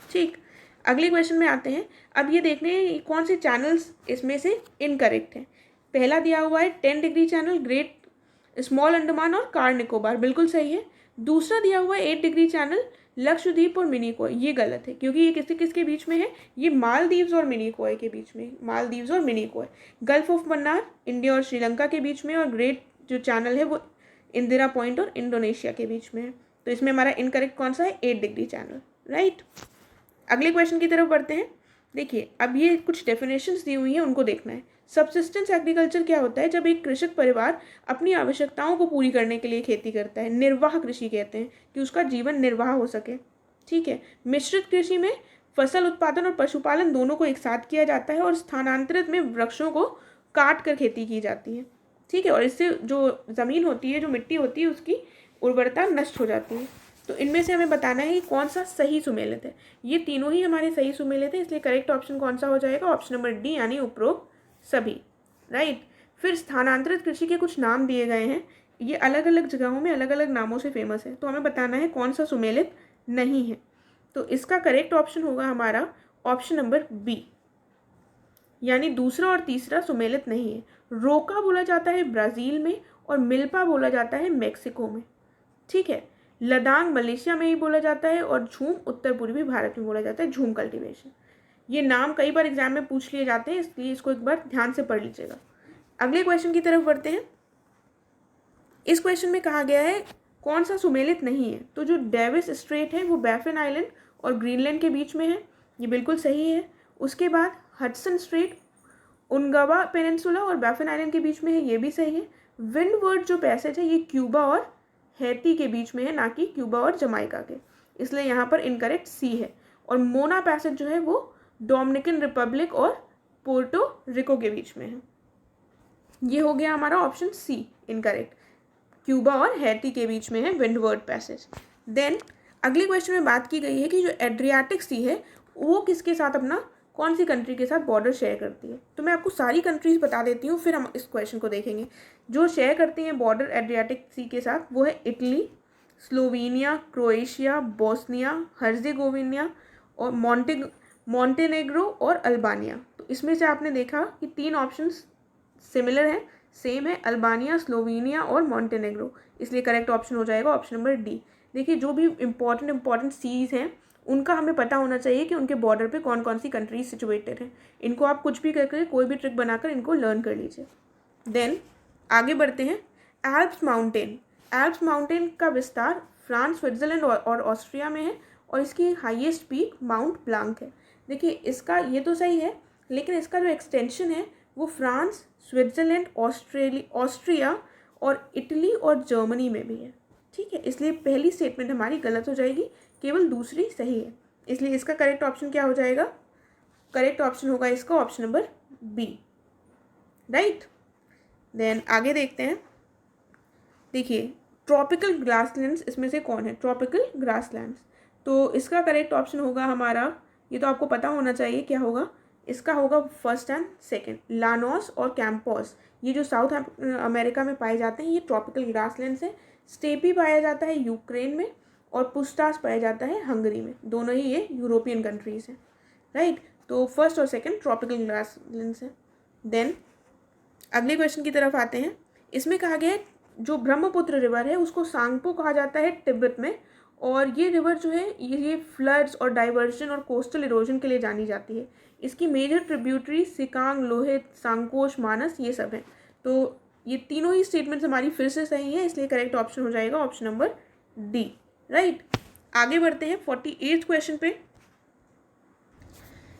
ठीक, अगले क्वेश्चन में आते हैं। अब ये देखने हैं कौन से चैनल्स इसमें से इनकरेक्ट हैं। पहला दिया हुआ है 10 degree channel, great small Andaman और कार निकोबार, बिल्कुल सही है। दूसरा दिया हुआ है 8 डिग्री चैनल, लक्षद्वीप और मिनिकॉय, ये गलत है क्योंकि ये किसके किसके बीच में है? ये मालदीव्स और मिनिकॉय के बीच में, मालदीव्स और Minicoy. Gulf of Mannar India और श्रीलंका के बीच में, और ग्रेट जो चैनल है वो इंदिरा पॉइंट और इंडोनेशिया के बीच में है। तो इसमें हमारा इनकरेक्ट कौन सा है? 8 डिग्री चैनल, राइट। अगले क्वेश्चन की तरफ बढ़ते हैं। देखिए अब ये कुछ डेफिनेशंस दी हुई हैं, उनको देखना है। सबसिस्टेंस एग्रीकल्चर क्या होता है? जब एक कृषक परिवार अपनी आवश्यकताओं को पूरी करने के लिए खेती करता है। निर्वाह कृषि कहते हैं कि उसका जीवन निर्वाह हो सके, ठीक है। मिश्रित कृषि में फसल उत्पादन और पशुपालन दोनों को एक साथ किया जाता है, और स्थानांतरित में वृक्षों को काट कर खेती की जाती है, ठीक है। और इससे जो ज़मीन होती है, जो मिट्टी होती है, उसकी उर्वरता नष्ट हो जाती है। तो इनमें से हमें बताना है कि कौन सा सही सुमेलित है। ये तीनों ही हमारे सही सुमेलित है, इसलिए करेक्ट ऑप्शन कौन सा हो जाएगा? ऑप्शन नंबर डी, यानी उपरोक्त सभी, राइट। फिर स्थानांतरित कृषि के कुछ नाम दिए गए हैं, ये अलग अलग जगहों में अलग अलग नामों से फेमस है, तो हमें बताना है कौन सा सुमेलित नहीं है। तो इसका करेक्ट ऑप्शन होगा हमारा ऑप्शन नंबर बी, यानी दूसरा और तीसरा सुमेलित नहीं है। रोका बोला जाता है ब्राज़ील में, और मिल्पा बोला जाता है मेक्सिको में, ठीक है। लदांग मलेशिया में ही बोला जाता है, और झूम उत्तर पूर्वी भारत में बोला जाता है, झूम कल्टीवेशन। ये नाम कई बार एग्जाम में पूछ लिए जाते हैं, इसलिए इसको एक बार ध्यान से पढ़ लीजिएगा। अगले क्वेश्चन की तरफ बढ़ते हैं। इस क्वेश्चन में कहा गया है कौन सा सुमेलित नहीं है। तो जो डेविस स्ट्रेट है वो बैफिन आइलैंड और ग्रीनलैंड के बीच में है, ये बिल्कुल सही है। उसके बाद हडसन स्ट्रेट उनगवा पेनिनसुला और बैफिन आइलैंड के बीच में है, ये भी सही है। विंडवर्ड जो पैसेज है ये क्यूबा और हैती के बीच में है, ना कि क्यूबा और जमाइका के, इसलिए यहाँ पर इनकरेक्ट सी है। और मोना पैसेज जो है वो डोमिनिकन रिपब्लिक और पोर्टो रिको के बीच में है, ये हो गया हमारा ऑप्शन सी इनकरेक्ट। क्यूबा और हैती के बीच में है विंडवर्ड पैसेज। देन अगले क्वेश्चन में बात की गई है कि जो एड्रियाटिक सी है वो किसके साथ अपना, कौन सी कंट्री के साथ बॉर्डर शेयर करती है। तो मैं आपको सारी कंट्रीज बता देती हूँ, फिर हम इस क्वेश्चन को देखेंगे। जो शेयर करती हैं बॉर्डर एड्रियाटिक सी के साथ वो है Italy, Slovenia, Croatia, Bosnia Herzegovina और मॉन्टेनेग्रो और अल्बानिया। तो इसमें से आपने देखा कि 3 ऑप्शंस सिमिलर हैं, सेम है, अल्बानिया, स्लोवेनिया और मॉन्टेनेग्रो, इसलिए करेक्ट ऑप्शन हो जाएगा ऑप्शन नंबर डी। देखिए जो भी इंपॉर्टेंट सीज हैं उनका हमें पता होना चाहिए कि उनके बॉर्डर पे कौन कौन सी कंट्रीज सिचुएटेड हैं। इनको आप कुछ भी करके, कोई भी ट्रिक बनाकर इनको लर्न कर लीजिए। देन आगे बढ़ते हैं। एल्प्स माउंटेन का विस्तार फ्रांस, स्विट्जरलैंड और ऑस्ट्रिया में है, और इसकी हाईएस्ट पीक माउंट ब्लांक है। देखिए इसका ये तो सही है, लेकिन इसका जो एक्सटेंशन है वो फ्रांस, स्विट्जरलैंड, ऑस्ट्रिया और इटली और जर्मनी में भी है, ठीक है। इसलिए पहली स्टेटमेंट हमारी गलत हो जाएगी, केवल दूसरी सही है। इसलिए इसका करेक्ट ऑप्शन क्या हो जाएगा? करेक्ट ऑप्शन होगा इसका option number B, right. Then आगे देखते हैं। देखिए ट्रॉपिकल ग्रासलैंड्स इसमें से कौन है? ट्रॉपिकल ग्रासलैंड्स, तो इसका करेक्ट ऑप्शन होगा हमारा, ये तो आपको पता होना चाहिए क्या होगा, इसका होगा फर्स्ट एंड सेकंड, लानोस और कैंपोस। ये जो साउथ अमेरिका में पाए जाते हैं ये ट्रॉपिकल ग्रासलैंड्स है। स्टेपी पाया जाता है यूक्रेन में, और पुस्टास पाया जाता है हंगरी में, दोनों ही ये यूरोपियन कंट्रीज हैं, राइट। तो फर्स्ट और सेकंड ट्रॉपिकल ग्रासलैंड्स है। देन अगले क्वेश्चन की तरफ आते हैं। इसमें कहा गया है जो ब्रह्मपुत्र रिवर है उसको सांगपो कहा जाता है तिब्बत में, और ये रिवर जो है ये फ्लड्स और डाइवर्जन और कोस्टल इरोजन के लिए जानी जाती है। इसकी मेजर ट्रिब्यूटरी सिकांग, लोहित, सांकोश, मानस ये सब हैं। तो ये तीनों ही स्टेटमेंट्स हमारी फिर से सही है, इसलिए करेक्ट ऑप्शन हो जाएगा ऑप्शन नंबर डी, राइट। आगे बढ़ते हैं 48 क्वेश्चन पे।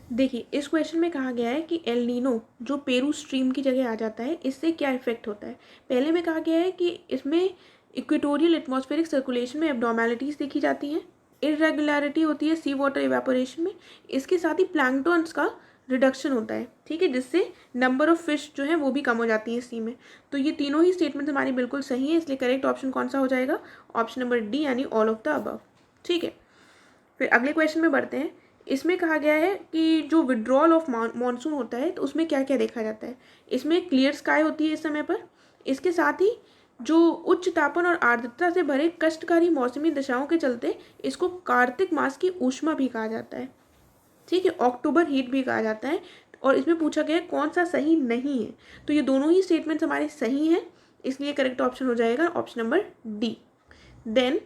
देखिए इस क्वेश्चन में कहा गया है कि एल नीनो जो पेरू स्ट्रीम की जगह आ जाता है इससे क्या इफेक्ट होता है। पहले में कहा गया है कि इसमें इक्वेटोरियल एटमॉस्फेरिक सर्कुलेशन में एब्नॉर्मैलिटीज़ देखी जाती हैं, इरेगुलरिटी होती है सी वाटर इवेपोरेशन में, इसके साथ ही प्लैंक्टन्स का रिडक्शन होता है, ठीक है, जिससे नंबर ऑफ फिश जो है वो भी कम हो जाती है सी में। तो ये तीनों ही स्टेटमेंट हमारी बिल्कुल सही है, इसलिए करेक्ट ऑप्शन कौन सा हो जाएगा, ऑप्शन नंबर डी यानी ऑल ऑफ द अबव, ठीक है। फिर अगले क्वेश्चन में बढ़ते हैं। इसमें कहा गया है कि जो विड्रॉल ऑफ मानसून होता है तो उसमें क्या क्या देखा जाता है। इसमें क्लियर स्काई होती है इस समय पर, इसके साथ ही जो उच्च तापमान और आर्द्रता से भरे कष्टकारी मौसमी दशाओं के चलते इसको कार्तिक मास की ऊष्मा भी कहा जाता है, ठीक है, अक्टूबर हीट भी कहा जाता है। और इसमें पूछा गया है कौन सा सही नहीं है, तो ये दोनों ही स्टेटमेंट्स हमारे सही हैं, इसलिए करेक्ट ऑप्शन हो जाएगा ऑप्शन नंबर डी। देन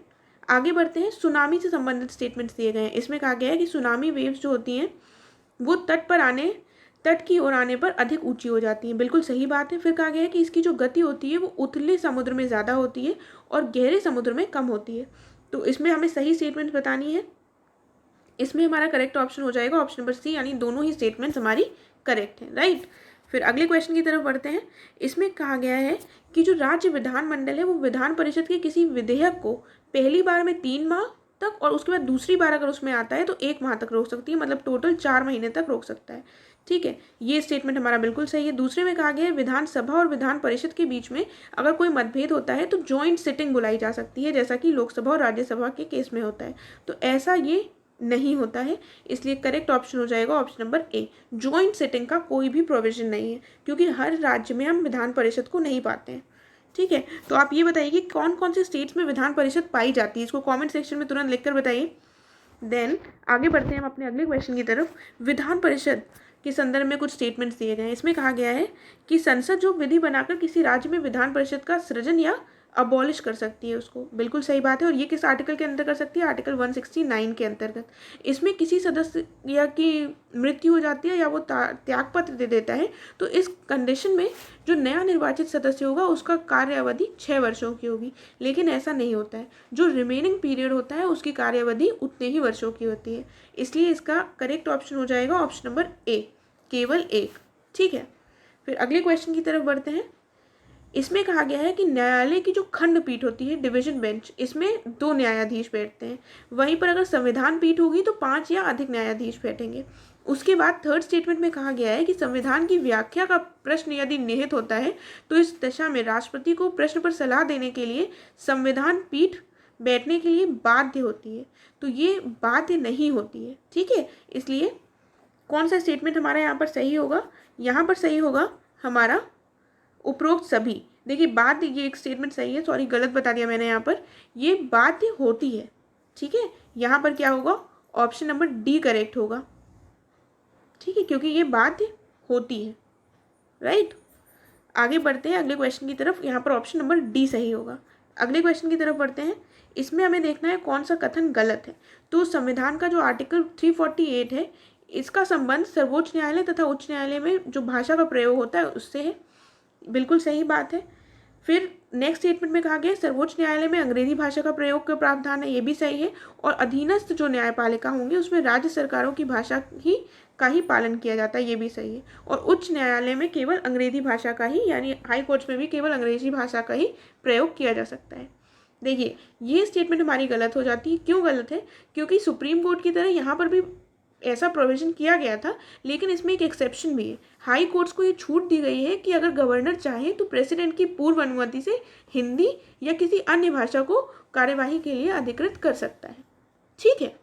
आगे बढ़ते हैं। सुनामी से संबंधित स्टेटमेंट्स दिए गए हैं। इसमें कहा गया है कि सुनामी वेव्स जो होती हैं वो तट की ओर आने पर अधिक ऊंची हो जाती हैं, बिल्कुल सही बात है। फिर कहा गया है कि इसकी जो गति होती है वो उथले समुद्र में ज़्यादा होती है और गहरे समुद्र में कम होती है। तो इसमें हमें सही स्टेटमेंट बतानी है, इसमें हमारा करेक्ट ऑप्शन हो जाएगा ऑप्शन नंबर सी, यानी दोनों ही स्टेटमेंट्स हमारी करेक्ट हैं, राइट। फिर अगले क्वेश्चन की तरफ बढ़ते हैं। इसमें कहा गया है कि जो राज्य विधानमंडल है वो विधान परिषद के किसी विधेयक को पहली बार में 3 माह तक और उसके बाद दूसरी बार अगर उसमें आता है तो 1 माह तक रोक सकती है, मतलब टोटल 4 महीने तक रोक सकता है, ठीक है। ये स्टेटमेंट हमारा बिल्कुल सही है। दूसरे में कहा गया है विधानसभा और विधान परिषद के बीच में अगर कोई मतभेद होता है तो जॉइंट सिटिंग बुलाई जा सकती है, जैसा कि लोकसभा और राज्यसभा के केस में होता है। तो ऐसा ये नहीं होता है, इसलिए करेक्ट ऑप्शन हो जाएगा ऑप्शन नंबर ए। जॉइंट सिटिंग का कोई भी प्रोविजन नहीं है, क्योंकि हर राज्य में हम विधान परिषद को नहीं पाते हैं, ठीक है। तो आप ये बताइए कि कौन कौन से स्टेट्स में विधान परिषद पाई जाती है, इसको कमेंट सेक्शन में तुरंत लिखकर बताइए। देन आगे बढ़ते हैं हम अपने अगले क्वेश्चन की तरफ। विधान परिषद के संदर्भ में कुछ स्टेटमेंट्स दिए गए हैं। इसमें कहा गया है कि संसद जो विधि बनाकर किसी राज्य में विधान परिषद का सृजन या अबॉलिश कर सकती है उसको, बिल्कुल सही बात है। और ये किस आर्टिकल के अंदर कर सकती है, आर्टिकल 169 के अंतर्गत। इसमें किसी सदस्य या की मृत्यु हो जाती है या वो त्यागपत्र दे देता है तो इस कंडीशन में जो नया निर्वाचित सदस्य होगा उसका कार्यावधि 6 वर्षों की होगी, लेकिन ऐसा नहीं होता है। जो रिमेनिंग पीरियड होता है उसकी कार्यावधि उतने ही वर्षों की होती है, इसलिए इसका करेक्ट ऑप्शन हो जाएगा ऑप्शन नंबर ए, केवल 1, ठीक है। फिर अगले क्वेश्चन की तरफ बढ़ते हैं। इसमें कहा गया है कि न्यायालय की जो खंडपीठ होती है, डिवीजन बेंच, इसमें 2 न्यायाधीश बैठते हैं। वहीं पर अगर संविधान पीठ होगी तो 5 या अधिक न्यायाधीश बैठेंगे। उसके बाद थर्ड स्टेटमेंट में कहा गया है कि संविधान की व्याख्या का प्रश्न यदि निहित होता है तो इस दशा में राष्ट्रपति को प्रश्न पर सलाह देने के लिए संविधान पीठ बैठने के लिए बाध्य होती है। तो ये बाध्य नहीं होती है, ठीक है। इसलिए कौन सा स्टेटमेंट हमारा यहाँ पर सही होगा, यहाँ पर सही होगा हमारा उपरोक्त सभी। देखिए बाध्य, ये एक स्टेटमेंट सही है, सॉरी गलत बता दिया मैंने, यहाँ पर ये बाध्य होती है, ठीक है। यहाँ पर क्या होगा, ऑप्शन नंबर डी करेक्ट होगा, ठीक है, क्योंकि ये बाध्य होती है, राइट। आगे बढ़ते हैं अगले क्वेश्चन की तरफ। यहाँ पर ऑप्शन नंबर डी सही होगा। अगले क्वेश्चन की तरफ बढ़ते हैं। इसमें हमें देखना है कौन सा कथन गलत है। तो संविधान का जो आर्टिकल 348 है इसका संबंध सर्वोच्च न्यायालय तथा उच्च न्यायालय में जो भाषा का प्रयोग होता है उससे है, बिल्कुल सही बात है। फिर नेक्स्ट स्टेटमेंट में कहा गया सर्वोच्च न्यायालय में अंग्रेजी भाषा का प्रयोग का प्रावधान है, ये भी सही है। और अधीनस्थ जो न्यायपालिका होंगे उसमें राज्य सरकारों की भाषा का ही पालन किया जाता है, ये भी सही है। और उच्च न्यायालय में केवल अंग्रेजी भाषा का ही, यानी हाई कोर्ट्स में भी केवल अंग्रेजी भाषा का ही प्रयोग किया जा सकता है। देखिए ये स्टेटमेंट हमारी गलत हो जाती है। क्यों गलत है, क्योंकि सुप्रीम कोर्ट की तरह यहाँ पर भी ऐसा प्रोविजन किया गया था, लेकिन इसमें एक एक्सेप्शन भी है। हाई कोर्ट्स को ये छूट दी गई है कि अगर गवर्नर चाहे तो प्रेसिडेंट की पूर्व अनुमति से हिंदी या किसी अन्य भाषा को कार्यवाही के लिए अधिकृत कर सकता है, ठीक है।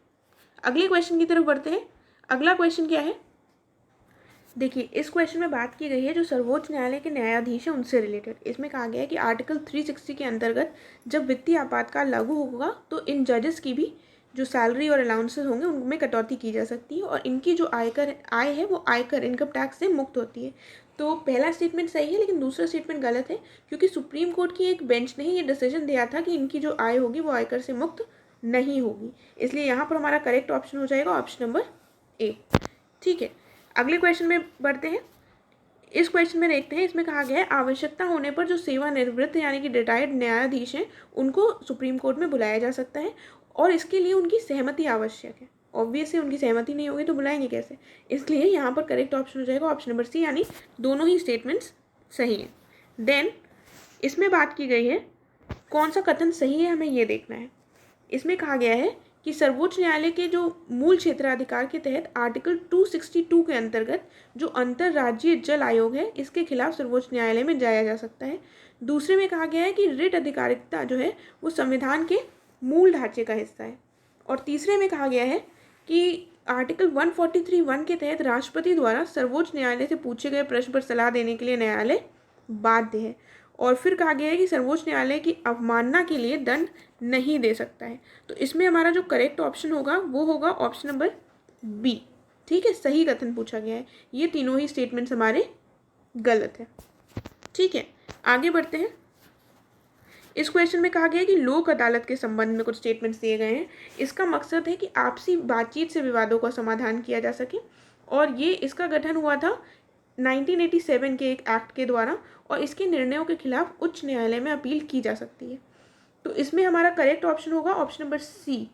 अगले क्वेश्चन की तरफ बढ़ते हैं। अगला क्वेश्चन क्या है, देखिए इस क्वेश्चन में बात की गई है जो सर्वोच्च न्यायालय के न्यायाधीश हैं उनसे रिलेटेड। इसमें कहा गया है कि आर्टिकल 360 के अंतर्गत जब वित्तीय आपातकाल लागू होगा तो इन जजेस की भी जो सैलरी और अलाउंसेस होंगे उनमें कटौती की जा सकती है और इनकी जो आय है वो आयकर इनकम टैक्स से मुक्त होती है। तो पहला स्टेटमेंट सही है लेकिन दूसरा स्टेटमेंट गलत है, क्योंकि सुप्रीम कोर्ट की एक बेंच ने ही ये डिसीजन दिया था कि इनकी जो आय होगी वो आयकर से मुक्त नहीं होगी। इसलिए यहाँ पर हमारा करेक्ट ऑप्शन हो जाएगा ऑप्शन नंबर ए। ठीक है, अगले क्वेश्चन में बढ़ते हैं। इस क्वेश्चन में देखते हैं, इसमें कहा गया है आवश्यकता होने पर जो सेवानिवृत्त यानी कि रिटायर्ड न्यायाधीश हैं उनको सुप्रीम कोर्ट में बुलाया जा सकता है और इसके लिए उनकी सहमति आवश्यक है। ऑब्वियसली उनकी सहमति नहीं होगी तो बुलाएंगे कैसे, इसलिए यहाँ पर करेक्ट ऑप्शन हो जाएगा ऑप्शन नंबर सी, यानी दोनों ही स्टेटमेंट्स सही हैं। देन इसमें बात की गई है कौन सा कथन सही है, हमें ये देखना है। इसमें कहा गया है कि सर्वोच्च न्यायालय के जो मूल क्षेत्राधिकार के तहत आर्टिकल 262 के अंतर्गत जो अंतर्राज्यीय जल आयोग है इसके खिलाफ सर्वोच्च न्यायालय में जाया जा सकता है। दूसरे में कहा गया है कि रिट अधिकारिता जो है वो संविधान के मूल ढांचे का हिस्सा है। और तीसरे में कहा गया है कि आर्टिकल 143(1) के तहत राष्ट्रपति द्वारा सर्वोच्च न्यायालय से पूछे गए प्रश्न पर सलाह देने के लिए न्यायालय बाध्य है। और फिर कहा गया है कि सर्वोच्च न्यायालय की अवमानना के लिए दंड नहीं दे सकता है। तो इसमें हमारा जो करेक्ट ऑप्शन होगा वो होगा ऑप्शन नंबर बी। ठीक है, सही कथन पूछा गया है, ये तीनों ही स्टेटमेंट्स हमारे गलत है। ठीक है, आगे बढ़ते हैं। इस क्वेश्चन में कहा गया है कि लोक अदालत के संबंध में कुछ स्टेटमेंट्स दिए गए हैं। इसका मकसद है कि आपसी बातचीत से विवादों का समाधान किया जा सके और ये इसका गठन हुआ था 1987 के एक एक्ट के द्वारा और इसके निर्णयों के खिलाफ उच्च न्यायालय में अपील की जा सकती है। तो इसमें हमारा करेक्ट ऑप्शन होगा ऑप्शन नंबर सी,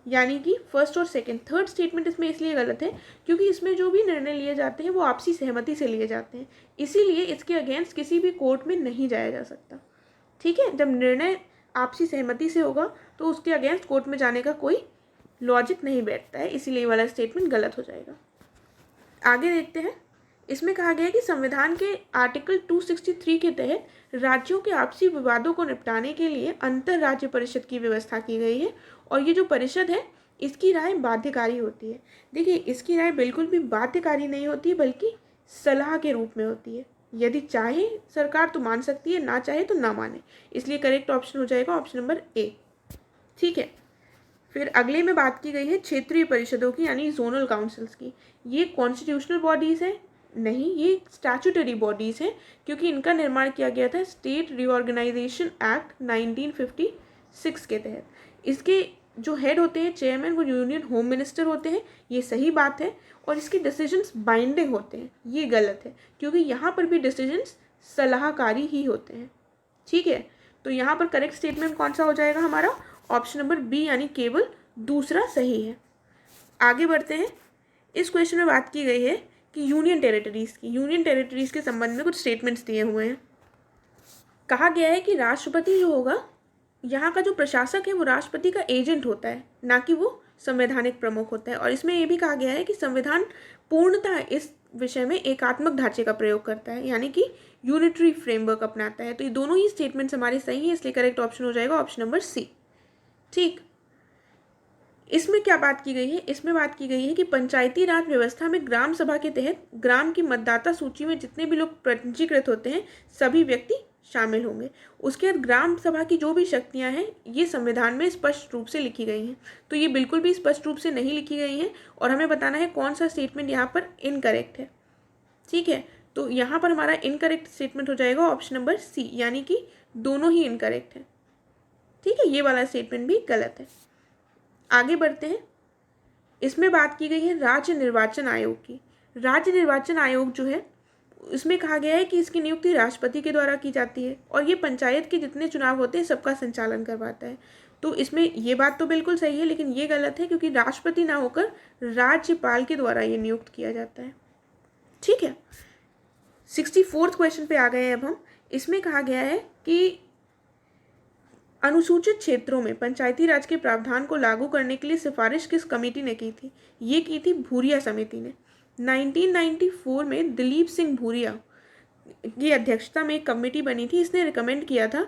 यानी कि फर्स्ट और सेकंड। थर्ड स्टेटमेंट इसमें इसलिए गलत है क्योंकि इसमें जो भी निर्णय लिए जाते हैं वो आपसी सहमति से लिए जाते हैं, इसीलिए इसके अगेंस्ट किसी भी कोर्ट में नहीं जाया जा सकता। ठीक है, जब निर्णय आपसी सहमति से होगा तो उसके अगेंस्ट कोर्ट में जाने का कोई लॉजिक नहीं बैठता है, इसीलिए ये वाला स्टेटमेंट गलत हो जाएगा। आगे देखते हैं। इसमें कहा गया है कि संविधान के आर्टिकल 263 के तहत राज्यों के आपसी विवादों को निपटाने के लिए अंतर्राज्य परिषद की व्यवस्था की गई है और ये जो परिषद है इसकी राय बाध्यकारी होती है। देखिए, इसकी राय बिल्कुल भी बाध्यकारी नहीं होती है बल्कि सलाह के रूप में होती है। यदि चाहे सरकार तो मान सकती है, ना चाहे तो ना माने, इसलिए करेक्ट ऑप्शन हो जाएगा ऑप्शन नंबर ए। ठीक है, फिर अगले में बात की गई है क्षेत्रीय परिषदों की यानी जोनल काउंसिल्स की। ये कॉन्स्टिट्यूशनल बॉडीज़ हैं? नहीं, ये स्टैट्यूटरी बॉडीज़ हैं क्योंकि इनका निर्माण किया गया था स्टेट रीऑर्गेनाइजेशन एक्ट 1956 के तहत। इसके जो हेड होते हैं चेयरमैन वो यूनियन होम मिनिस्टर होते हैं, ये सही बात है। और इसके डिसीजंस बाइंडिंग होते हैं, ये गलत है क्योंकि यहाँ पर भी डिसीजंस सलाहकारी ही होते हैं। ठीक है, तो यहाँ पर करेक्ट स्टेटमेंट कौन सा हो जाएगा हमारा ऑप्शन नंबर बी, यानी केवल दूसरा सही है। आगे बढ़ते हैं। इस क्वेश्चन में बात की गई है कि यूनियन टेरिटरीज़ के संबंध में कुछ स्टेटमेंट्स दिए हुए हैं। कहा गया है कि राष्ट्रपति जो होगा, यहाँ का जो प्रशासक है वो राष्ट्रपति का एजेंट होता है, ना कि वो संवैधानिक प्रमुख होता है। और इसमें ये भी कहा गया है कि संविधान पूर्णतः इस विषय में एकात्मक ढांचे का प्रयोग करता है, यानी कि यूनिटरी फ्रेमवर्क अपनाता है। तो ये दोनों ही स्टेटमेंट्स हमारे सही हैं, इसलिए करेक्ट ऑप्शन हो जाएगा ऑप्शन नंबर सी। ठीक, इसमें क्या बात की गई है? इसमें बात की गई है कि पंचायती राज व्यवस्था में ग्राम सभा के तहत ग्राम की मतदाता सूची में जितने भी लोग पंजीकृत होते हैं सभी व्यक्ति शामिल होंगे। उसके बाद ग्राम सभा की जो भी शक्तियां हैं ये संविधान में स्पष्ट रूप से लिखी गई हैं। तो ये बिल्कुल भी स्पष्ट रूप से नहीं लिखी गई हैं और हमें बताना है कौन सा स्टेटमेंट यहाँ पर इनकरेक्ट है। ठीक है, तो यहाँ पर हमारा इनकरेक्ट स्टेटमेंट हो जाएगा ऑप्शन नंबर सी, यानी कि दोनों ही इनकरेक्ट है। ठीक है, ये वाला स्टेटमेंट भी गलत है। आगे बढ़ते हैं। इसमें बात की गई है राज्य निर्वाचन आयोग की। राज्य निर्वाचन आयोग जो है इसमें कहा गया है कि इसकी नियुक्ति राष्ट्रपति के द्वारा की जाती है और ये पंचायत के जितने चुनाव होते हैं सबका संचालन करवाता है। तो इसमें ये बात तो बिल्कुल सही है, लेकिन ये गलत है क्योंकि राष्ट्रपति ना होकर राज्यपाल के द्वारा ये नियुक्त किया जाता है। ठीक है, 64th क्वेश्चन पे आ गए हैं अब हम। इसमें कहा गया है कि अनुसूचित क्षेत्रों में पंचायती राज के प्रावधान को लागू करने के लिए सिफारिश किस कमेटी ने की थी? ये की थी भूरिया समिति ने। 1994 में दिलीप सिंह भूरिया की अध्यक्षता में एक कमेटी बनी थी, इसने रिकमेंड किया था,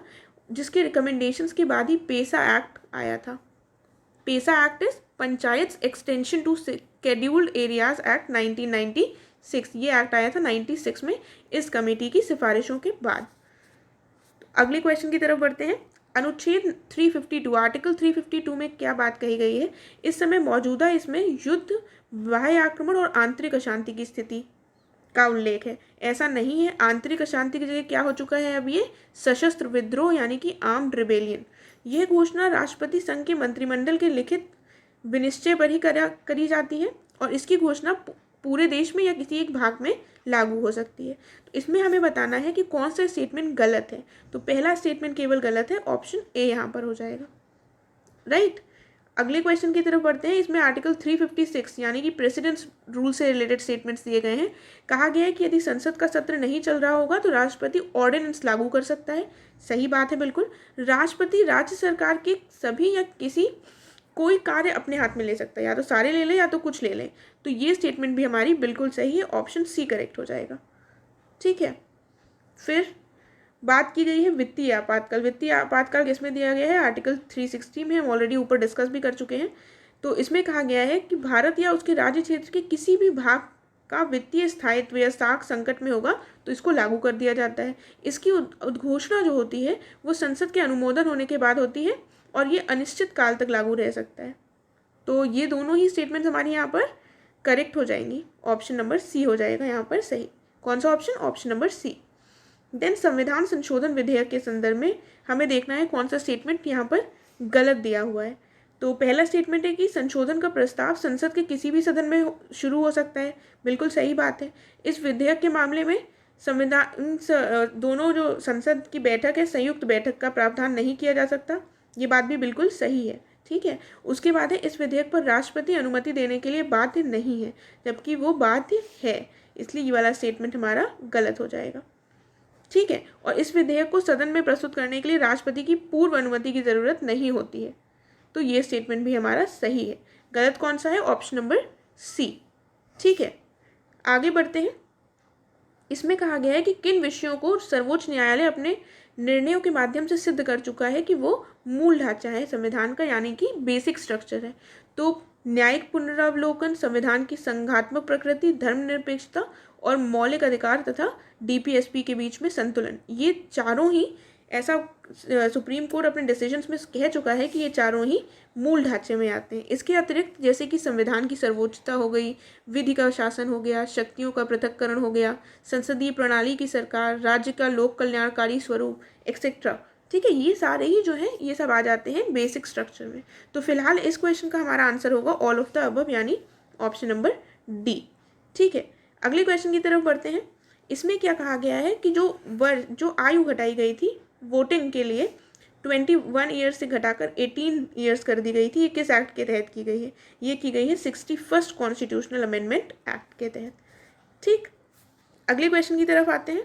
जिसके रिकमेंडेशंस के बाद ही पेसा एक्ट आया था। PESA act is panchayat extension to scheduled areas act 1996। ये एक्ट आया था 96 में इस कमेटी की सिफारिशों के बाद। अगले क्वेश्चन की तरफ बढ़ते हैं। अनुच्छेद 352 आर्टिकल 352 में क्या बात कही गई है, इस समय मौजूदा इसमें युद्ध, बाह्य आक्रमण और आंतरिक अशांति की स्थिति का उल्लेख है। ऐसा नहीं है, आंतरिक अशांति की जगह क्या हो चुका है अब, ये सशस्त्र विद्रोह यानी कि आर्म्ड रिबेलियन। यह घोषणा राष्ट्रपति संघ के मंत्रिमंडल के लिखित विनिश्चय पर ही करी जाती है और इसकी घोषणा पूरे देश में या किसी एक भाग में लागू हो सकती है। तो इसमें हमें बताना है कि कौन सा स्टेटमेंट गलत है। तो पहला स्टेटमेंट केवल गलत है, ऑप्शन ए यहाँ पर हो जाएगा, राइट। अगले क्वेश्चन की तरफ बढ़ते हैं। इसमें आर्टिकल 356 यानी कि प्रेसिडेंट्स रूल से रिलेटेड स्टेटमेंट्स दिए गए हैं। कहा गया है कि यदि संसद का सत्र नहीं चल रहा होगा तो राष्ट्रपति ऑर्डिनेंस लागू कर सकता है। सही बात है, बिल्कुल। राष्ट्रपति राज्य सरकार के सभी या किसी कोई कार्य अपने हाथ में ले सकता है, या तो सारे ले लें या तो कुछ ले लें। तो ये स्टेटमेंट भी हमारी बिल्कुल सही है, ऑप्शन सी करेक्ट हो जाएगा, ठीक है। फिर बात की गई है वित्तीय आपातकाल। वित्तीय आपातकाल किसमें दिया गया है, आर्टिकल 360 में। हम ऑलरेडी ऊपर डिस्कस भी कर चुके हैं। तो इसमें कहा गया है कि भारत या उसके राज्य क्षेत्र के किसी भी भाग का वित्तीय स्थायित्व या साख संकट में होगा तो इसको लागू कर दिया जाता है। इसकी उद्घोषणा जो होती है वो संसद के अनुमोदन होने के बाद होती है और ये अनिश्चित काल तक लागू रह सकता है। तो ये दोनों ही स्टेटमेंट्स हमारी यहाँ पर करेक्ट हो जाएंगी, ऑप्शन नंबर सी हो जाएगा यहाँ पर सही। कौन सा option, option number C. Then संविधान संशोधन विधेयक के संदर्भ में हमें देखना है कौन सा स्टेटमेंट यहाँ पर गलत दिया हुआ है। तो पहला स्टेटमेंट है कि संशोधन का प्रस्ताव संसद के किसी भी सदन में शुरू हो सकता है। बिल्कुल सही बात है। इस विधेयक के मामले में संविधान दोनों जो संसद की बैठक है, संयुक्त बैठक का प्रावधान नहीं किया जा सकता। ये बात भी बिल्कुल सही है, ठीक है। उसके बाद है इस विधेयक पर राष्ट्रपति अनुमति देने के लिए बाध्य नहीं है, जबकि वो बाध्य है, इसलिए ये वाला स्टेटमेंट हमारा गलत हो जाएगा, ठीक है। और इस विधेयक को सदन में प्रस्तुत करने के लिए राष्ट्रपति की पूर्व अनुमति की जरूरत नहीं होती है। तो ये स्टेटमेंट भी हमारा सही है। गलत कौन सा है, ऑप्शन नंबर सी, ठीक है। आगे बढ़ते हैं। इसमें कहा गया है कि किन विषयों को सर्वोच्च न्यायालय अपने निर्णयों के माध्यम से सिद्ध कर चुका है कि वो मूल ढांचा है संविधान का, यानी कि बेसिक स्ट्रक्चर है। तो न्यायिक पुनरावलोकन, संविधान की संघात्मक प्रकृति, धर्मनिरपेक्षता और मौलिक अधिकार तथा डीपीएसपी के बीच में संतुलन, ये चारों ही ऐसा सुप्रीम कोर्ट अपने डिसीजंस में कह चुका है कि ये चारों ही मूल ढांचे में आते हैं। इसके अतिरिक्त जैसे कि संविधान की सर्वोच्चता हो गई, विधि का शासन हो गया, शक्तियों का पृथक्करण हो गया, संसदीय प्रणाली की सरकार, राज्य का लोक कल्याणकारी स्वरूप एक्सेट्रा, ठीक है। ये सारे ही जो है ये सब आ जाते हैं बेसिक स्ट्रक्चर में। तो फिलहाल इस क्वेश्चन का हमारा आंसर होगा ऑल ऑफ द अबव, यानी ऑप्शन नंबर डी, ठीक है। अगले क्वेश्चन की तरफ बढ़ते हैं। इसमें क्या कहा गया है कि जो आयु घटाई गई थी वोटिंग के लिए 21 ईयर्स से घटाकर 18 ईयर्स कर दी गई थी, ये किस एक्ट के तहत की गई है, ये की गई है 61st कॉन्स्टिट्यूशनल अमेंडमेंट एक्ट के तहत, ठीक। अगले क्वेश्चन की तरफ आते हैं।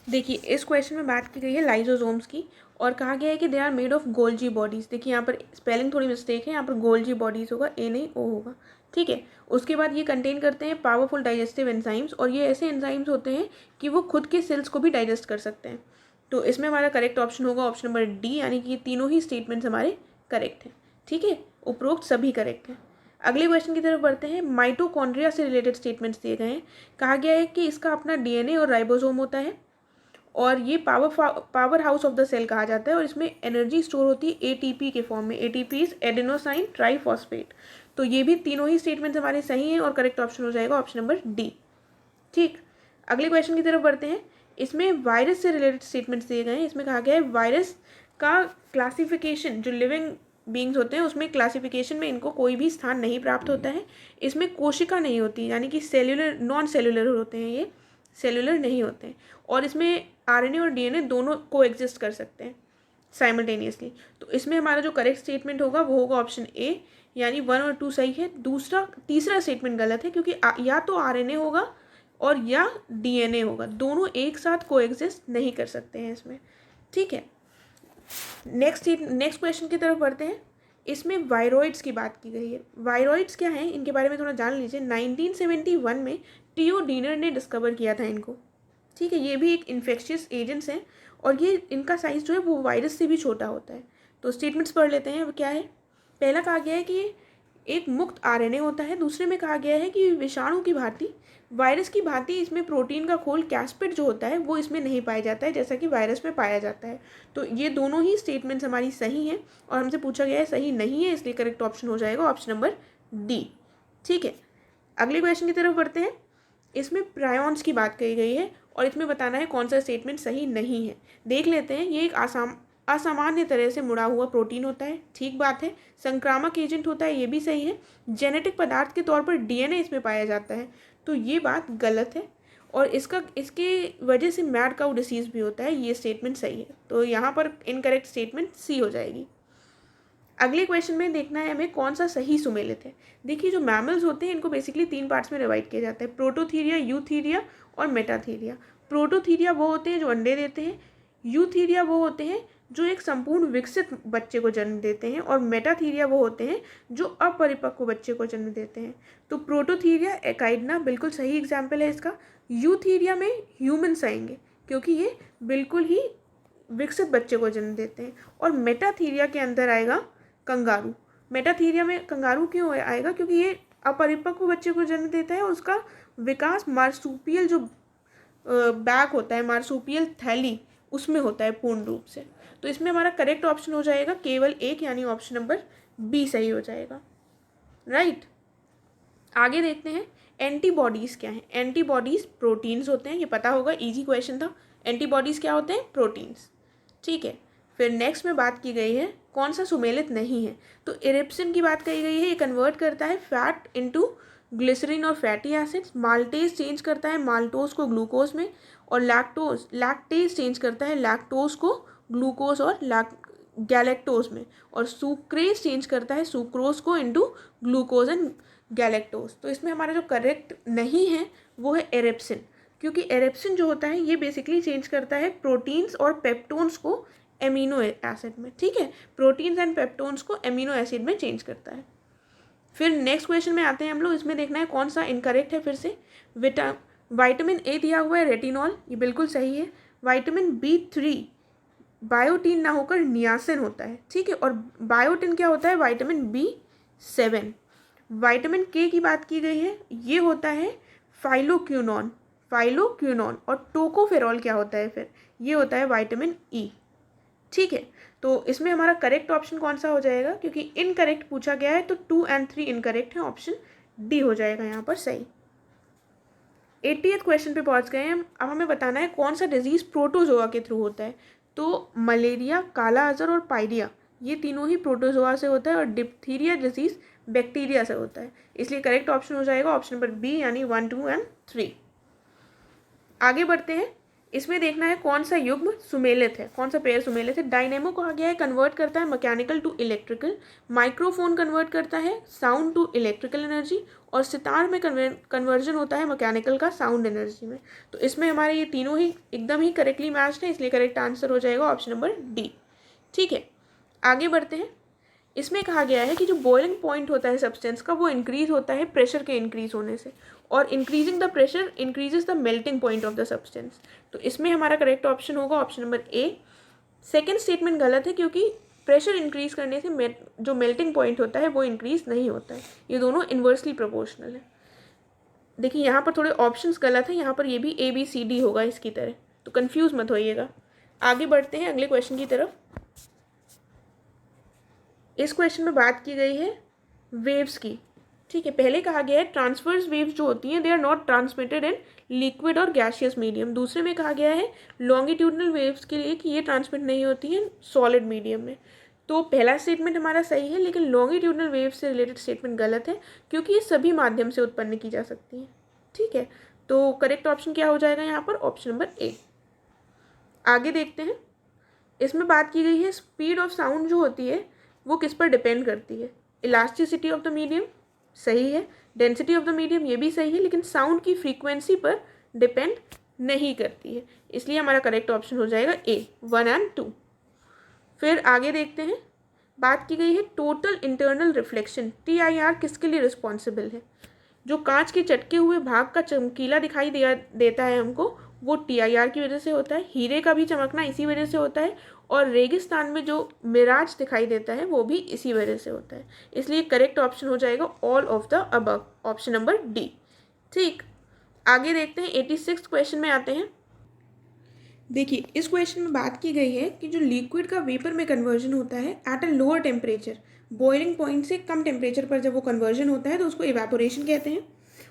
देखिए इस क्वेश्चन में बात की गई है लाइजोसोम्स की और कहा गया है कि they are made of Golgi bodies. देखिए यहाँ पर स्पेलिंग थोड़ी मिस्टेक है, यहाँ पर गोल्जी बॉडीज़ होगा, ए नहीं ओ होगा, ठीक है। उसके बाद ये कंटेन करते हैं पावरफुल डाइजेस्टिव एंजाइम्स और ये ऐसे एंजाइम्स होते हैं कि वो खुद के सेल्स को भी डाइजेस्ट कर सकते हैं। तो इसमें हमारा करेक्ट ऑप्शन होगा ऑप्शन नंबर डी, यानी कि ये तीनों ही स्टेटमेंट्स हमारे करेक्ट हैं, ठीक है। उपरोक्त सभी करेक्ट हैं। अगले क्वेश्चन की तरफ बढ़ते हैं। माइटोकॉन्ड्रिया से रिलेटेड स्टेटमेंट्स दिए गए हैं। कहा गया है कि इसका अपना डीएनए और राइबोसोम होता है और ये power house of the cell कहा जाता है और इसमें एनर्जी स्टोर होती है एटीपी के फॉर्म में। ATP is adenosine triphosphate. तो ये भी तीनों ही स्टेटमेंट्स हमारे सही हैं और करेक्ट ऑप्शन हो जाएगा ऑप्शन नंबर डी, ठीक। अगले क्वेश्चन की तरफ बढ़ते हैं। इसमें वायरस से रिलेटेड स्टेटमेंट्स दिए गए हैं। इसमें कहा गया है वायरस का क्लासिफिकेशन, जो लिविंग बींग्स होते हैं उसमें क्लासिफिकेशन में इनको कोई भी स्थान नहीं प्राप्त होता है। इसमें कोशिका नहीं होती, यानी कि सेल्यूलर नॉन सेल्यूलर होते हैं, ये सेल्यूलर नहीं होते हैं। और इसमें आरएनए और डीएनए दोनों को एग्जिस्ट कर सकते हैं साइमल्टेनियसली। तो इसमें हमारा जो करेक्ट स्टेटमेंट होगा वो होगा ऑप्शन ए, यानी 1 और 2 सही है। तीसरा स्टेटमेंट गलत है क्योंकि या तो आरएनए होगा और या डीएनए होगा, दोनों एक साथ को एग्जिस्ट नहीं कर सकते हैं इसमें, ठीक है। नेक्स्ट क्वेश्चन की तरफ बढ़ते हैं। इसमें वायरॉइड्स की बात की गई है। वायरॉइड्स क्या हैं, इनके बारे में थोड़ा जान लीजिए। 1971 में टीओ डीनर ने डिस्कवर किया था इनको, ठीक है। ये भी एक इन्फेक्शियस एजेंट्स हैं और ये इनका साइज़ जो है वो वायरस से भी छोटा होता है। तो स्टेटमेंट्स पढ़ लेते हैं। अब क्या है, पहला कहा गया है कि एक मुक्त आरएनए होता है। दूसरे में कहा गया है कि विषाणु की भांति, वायरस की भांति इसमें प्रोटीन का खोल कैस्पिड जो होता है वो इसमें नहीं पाया जाता है जैसा कि वायरस में पाया जाता है। तो ये दोनों ही स्टेटमेंट्स हमारी सही हैं और हमसे पूछा गया है सही नहीं है, इसलिए करेक्ट ऑप्शन हो जाएगा ऑप्शन नंबर डी। ठीक है, अगले क्वेश्चन की तरफ बढ़ते हैं। इसमें प्रायॉन्स की बात कही गई है और इसमें बताना है कौन सा स्टेटमेंट सही नहीं है। देख लेते हैं। ये एक असामान्य तरह से मुड़ा हुआ प्रोटीन होता है, ठीक बात है। संक्रामक एजेंट होता है, ये भी सही है। जेनेटिक पदार्थ के तौर पर डीएनए इसमें पाया जाता है, तो ये बात गलत है। और इसके वजह से मैड काउ डिसीज़ भी होता है, ये स्टेटमेंट सही है। तो यहाँ पर इनकरेक्ट स्टेटमेंट सी हो जाएगी। अगले क्वेश्चन में देखना है हमें कौन सा सही सुमेलित है। देखिए, जो मैमल्स होते हैं इनको बेसिकली 3 पार्ट्स में डिवाइड किया जाता है, प्रोटोथीरिया, यूथीरिया और मेटाथीरिया। प्रोटोथीरिया वो होते हैं जो अंडे देते हैं, यूथीरिया वो होते हैं जो एक संपूर्ण विकसित बच्चे को जन्म देते हैं, और मेटाथीरिया वो होते हैं जो अपरिपक्व बच्चे को जन्म देते हैं। तो प्रोटोथीरिया एकाइडना बिल्कुल सही एग्जाम्पल है इसका। यूथीरिया में ह्यूमन्स आएंगे क्योंकि ये बिल्कुल ही विकसित बच्चे को जन्म देते हैं। और मेटाथीरिया के अंदर आएगा कंगारू। मेटाथीरिया में कंगारू क्यों आएगा? क्योंकि ये अपरिपक्व बच्चे को जन्म देता है और उसका विकास मार्सुपियल जो बैग होता है, मार्सुपियल थैली, उसमें होता है पूर्ण रूप से। तो इसमें हमारा करेक्ट ऑप्शन हो जाएगा केवल एक, यानी ऑप्शन नंबर बी सही हो जाएगा। राइट, आगे देखते हैं एंटीबॉडीज़ क्या हैं। एंटीबॉडीज़ प्रोटीन्स होते हैं, ये पता होगा, इजी क्वेश्चन था। एंटीबॉडीज़ क्या होते हैं? प्रोटीन्स। ठीक है, फिर नेक्स्ट में बात की गई है कौन सा सुमेलित नहीं है। तो इरिप्सिन की बात कही गई है, ये कन्वर्ट करता है फैट इनटू ग्लिसरीन और फैटी एसिड्स। माल्टेज चेंज करता है माल्टोज को ग्लूकोज में, और लैक्टेज चेंज करता है लैक्टोज को ग्लूकोज और गैलेक्टोज में, और सुक्रेज चेंज करता है सुक्रोज को इनटू ग्लूकोज एंड गैलेक्टोज। तो इसमें हमारा जो करेक्ट नहीं है वो है एरिप्सिन, क्योंकि एरिप्सिन जो होता है ये बेसिकली चेंज करता है प्रोटीन्स और पेप्टोन्स को एमिनो एसिड में। ठीक है, प्रोटीन्स एंड पेप्टोन्स को एमिनो एसिड में चेंज करता है। फिर नेक्स्ट क्वेश्चन में आते हैं हम लोग। इसमें देखना है कौन सा इनकरेक्ट है। फिर से विटामिन ए दिया हुआ है रेटिनॉल, ये बिल्कुल सही है। विटामिन B3 बायोटीन ना होकर नियासिन होता है। ठीक है, और बायोटीन क्या होता है? Vitamin B7। विटामिन के की बात की गई है, ये होता है फाइलोक्विनोन। और टोकोफेरॉल क्या होता है? फिर ये होता है विटामिन ई। ठीक है, तो इसमें हमारा करेक्ट ऑप्शन कौन सा हो जाएगा? क्योंकि इनकरेक्ट पूछा गया है तो 2 और 3 इनकरेक्ट है, ऑप्शन डी हो जाएगा यहाँ पर सही। 80th क्वेश्चन पे पहुँच गए हैं। अब हमें बताना है कौन सा डिजीज़ प्रोटोजोआ के थ्रू होता है। तो मलेरिया, काला अजर और पायरिया, ये तीनों ही प्रोटोजोआ से होता है, और डिप्थीरिया डिजीज़ बैक्टीरिया से होता है। इसलिए करेक्ट ऑप्शन हो जाएगा ऑप्शन नंबर बी, यानी 1, 2 और 3। आगे बढ़ते हैं। इसमें देखना है कौन सा युग्म सुमेलित है, कौन सा पेयर सुमेलित है। डायनेमो कहा गया है कन्वर्ट करता है mechanical to electrical, microphone convert करता है साउंड टू इलेक्ट्रिकल एनर्जी, और सितार में कन्वर्जन होता है मैकेनिकल का साउंड एनर्जी में। तो इसमें हमारे ये तीनों ही एकदम ही करेक्टली मैच्ड है, इसलिए करेक्ट आंसर हो जाएगा ऑप्शन नंबर डी। ठीक है, आगे बढ़ते हैं। इसमें कहा गया है कि जो बॉइलिंग पॉइंट होता है सब्सटेंस का, वो इंक्रीज होता है प्रेशर के इंक्रीज होने से, और increasing the pressure increases the melting point of the substance. तो इसमें हमारा करेक्ट ऑप्शन होगा ऑप्शन नंबर ए। सेकेंड स्टेटमेंट गलत है, क्योंकि प्रेशर इंक्रीज करने से जो मेल्टिंग पॉइंट होता है वो इंक्रीज नहीं होता है। ये दोनों इन्वर्सली प्रोपोर्शनल है। देखिए, यहाँ पर थोड़े ऑप्शंस गलत हैं, यहाँ पर ये भी ABCD होगा इसकी तरह, तो कन्फ्यूज मत होइएगा। आगे बढ़ते हैं अगले क्वेश्चन की तरफ। इस क्वेश्चन में बात की गई है वेव्स की। ठीक है, पहले कहा गया है ट्रांसवर्स वेव्स जो होती हैं they are not transmitted in liquid और गैसियस मीडियम। दूसरे में कहा गया है लॉन्गिट्यूडनल वेव्स के लिए कि ये ट्रांसमिट नहीं होती हैं सॉलिड मीडियम में। तो पहला स्टेटमेंट हमारा सही है, लेकिन लॉन्गिट्यूडनल वेव्स से रिलेटेड स्टेटमेंट गलत है, क्योंकि ये सभी माध्यम से उत्पन्न की जा सकती हैं। ठीक है, तो करेक्ट ऑप्शन क्या हो जाएगा यहाँ पर? ऑप्शन नंबर ए। आगे देखते हैं। इसमें बात की गई है स्पीड ऑफ साउंड जो होती है वो किस पर डिपेंड करती है। इलास्टिसिटी ऑफ द मीडियम सही है, डेंसिटी ऑफ द मीडियम ये भी सही है, लेकिन साउंड की फ्रीक्वेंसी पर डिपेंड नहीं करती है, इसलिए हमारा करेक्ट ऑप्शन हो जाएगा ए, 1 और 2। फिर आगे देखते हैं। बात की गई है टोटल इंटरनल रिफ्लेक्शन, TIR किसके लिए रिस्पॉन्सिबल है। जो कांच के चटके हुए भाग का चमकीला दिखाई देता है हमको, वो TIR की वजह से होता है, हीरे का भी चमकना इसी वजह से होता है, और रेगिस्तान में जो मिराज दिखाई देता है वो भी इसी वजह से होता है। इसलिए करेक्ट ऑप्शन हो जाएगा all of the above, option number D. ठीक, आगे देखते हैं 86 क्वेश्चन में आते हैं। देखिए, इस क्वेश्चन में बात की गई है कि जो लिक्विड का वेपर में कन्वर्जन होता है at a lower temperature, boiling point से कम टेम्परेचर पर जब वो कन्वर्जन होता है तो उसको इवेपोरेशन कहते हैं।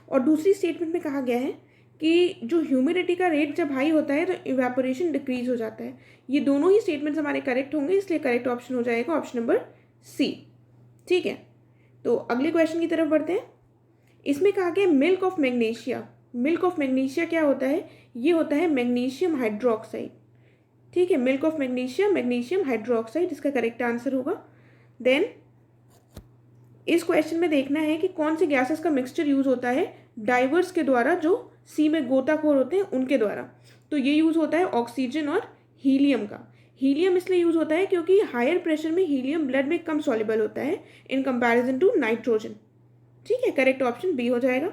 और दूसरी स्टेटमेंट में कहा गया है कि जो ह्यूमिडिटी का रेट जब हाई होता है तो इवेपोरेशन डिक्रीज हो जाता है। ये दोनों ही स्टेटमेंट्स हमारे करेक्ट होंगे, इसलिए करेक्ट ऑप्शन हो जाएगा ऑप्शन नंबर सी। ठीक है, तो अगले क्वेश्चन की तरफ बढ़ते हैं। इसमें कहा गया milk of magnesia. Milk of magnesia क्या होता है? ये होता है मैग्नीशियम हाइड्रोक्साइड। ठीक है, milk of magnesia, magnesium hydroxide इसका करेक्ट आंसर होगा। देन इस क्वेश्चन में देखना है कि कौन से गैसेस का मिक्सचर यूज होता है डाइवर्स के द्वारा, जो सी में गोताखोर होते हैं उनके द्वारा। तो ये यूज होता है ऑक्सीजन और हीलियम का। हीलियम इसलिए यूज होता है क्योंकि हायर प्रेशर में हीलियम ब्लड में कम सॉल्युबल होता है इन कंपैरिजन टू नाइट्रोजन। ठीक है, करेक्ट ऑप्शन बी हो जाएगा।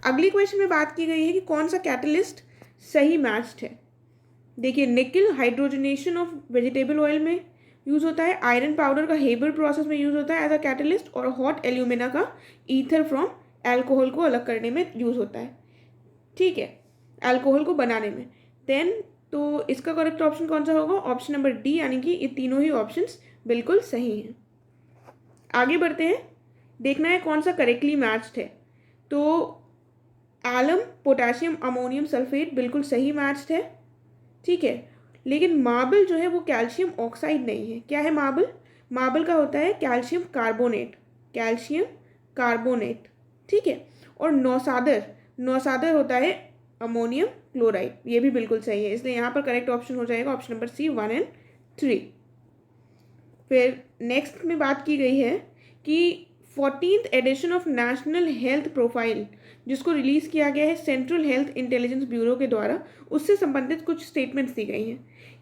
अगली क्वेश्चन में बात की गई है कि कौन सा कैटलिस्ट सही मैच्ड है। देखिए, निकल हाइड्रोजनेशन ऑफ वेजिटेबल ऑयल में यूज होता है, आयरन पाउडर का हेबर प्रोसेस में यूज होता है एज अ कैटलिस्ट, और हॉट एल्यूमिना का ईथर फ्रॉम एल्कोहल को अलग करने में यूज होता है। ठीक है, एल्कोहल को बनाने में। देन तो इसका करेक्ट ऑप्शन कौन सा होगा? ऑप्शन नंबर डी, यानी कि ये तीनों ही ऑप्शंस बिल्कुल सही हैं। आगे बढ़ते हैं, देखना है कौन सा करेक्टली मैच्ड है। तो एलम पोटेशियम अमोनियम सल्फेट बिल्कुल सही मैच्ड है। ठीक है, लेकिन मार्बल जो है वो कैल्शियम ऑक्साइड नहीं है। क्या है मार्बल? मार्बल का होता है कैल्शियम कार्बोनेट, कैल्शियम कार्बोनेट। ठीक है, और नौसादर होता है अमोनियम क्लोराइड, ये भी बिल्कुल सही है। इसलिए यहाँ पर करेक्ट ऑप्शन हो जाएगा ऑप्शन नंबर सी, 1 और 3। फिर नेक्स्ट में बात की गई है कि 14th edition of national health profile, जिसको रिलीज़ किया गया है सेंट्रल हेल्थ इंटेलिजेंस ब्यूरो के द्वारा, उससे संबंधित कुछ स्टेटमेंट्स दी गई हैं।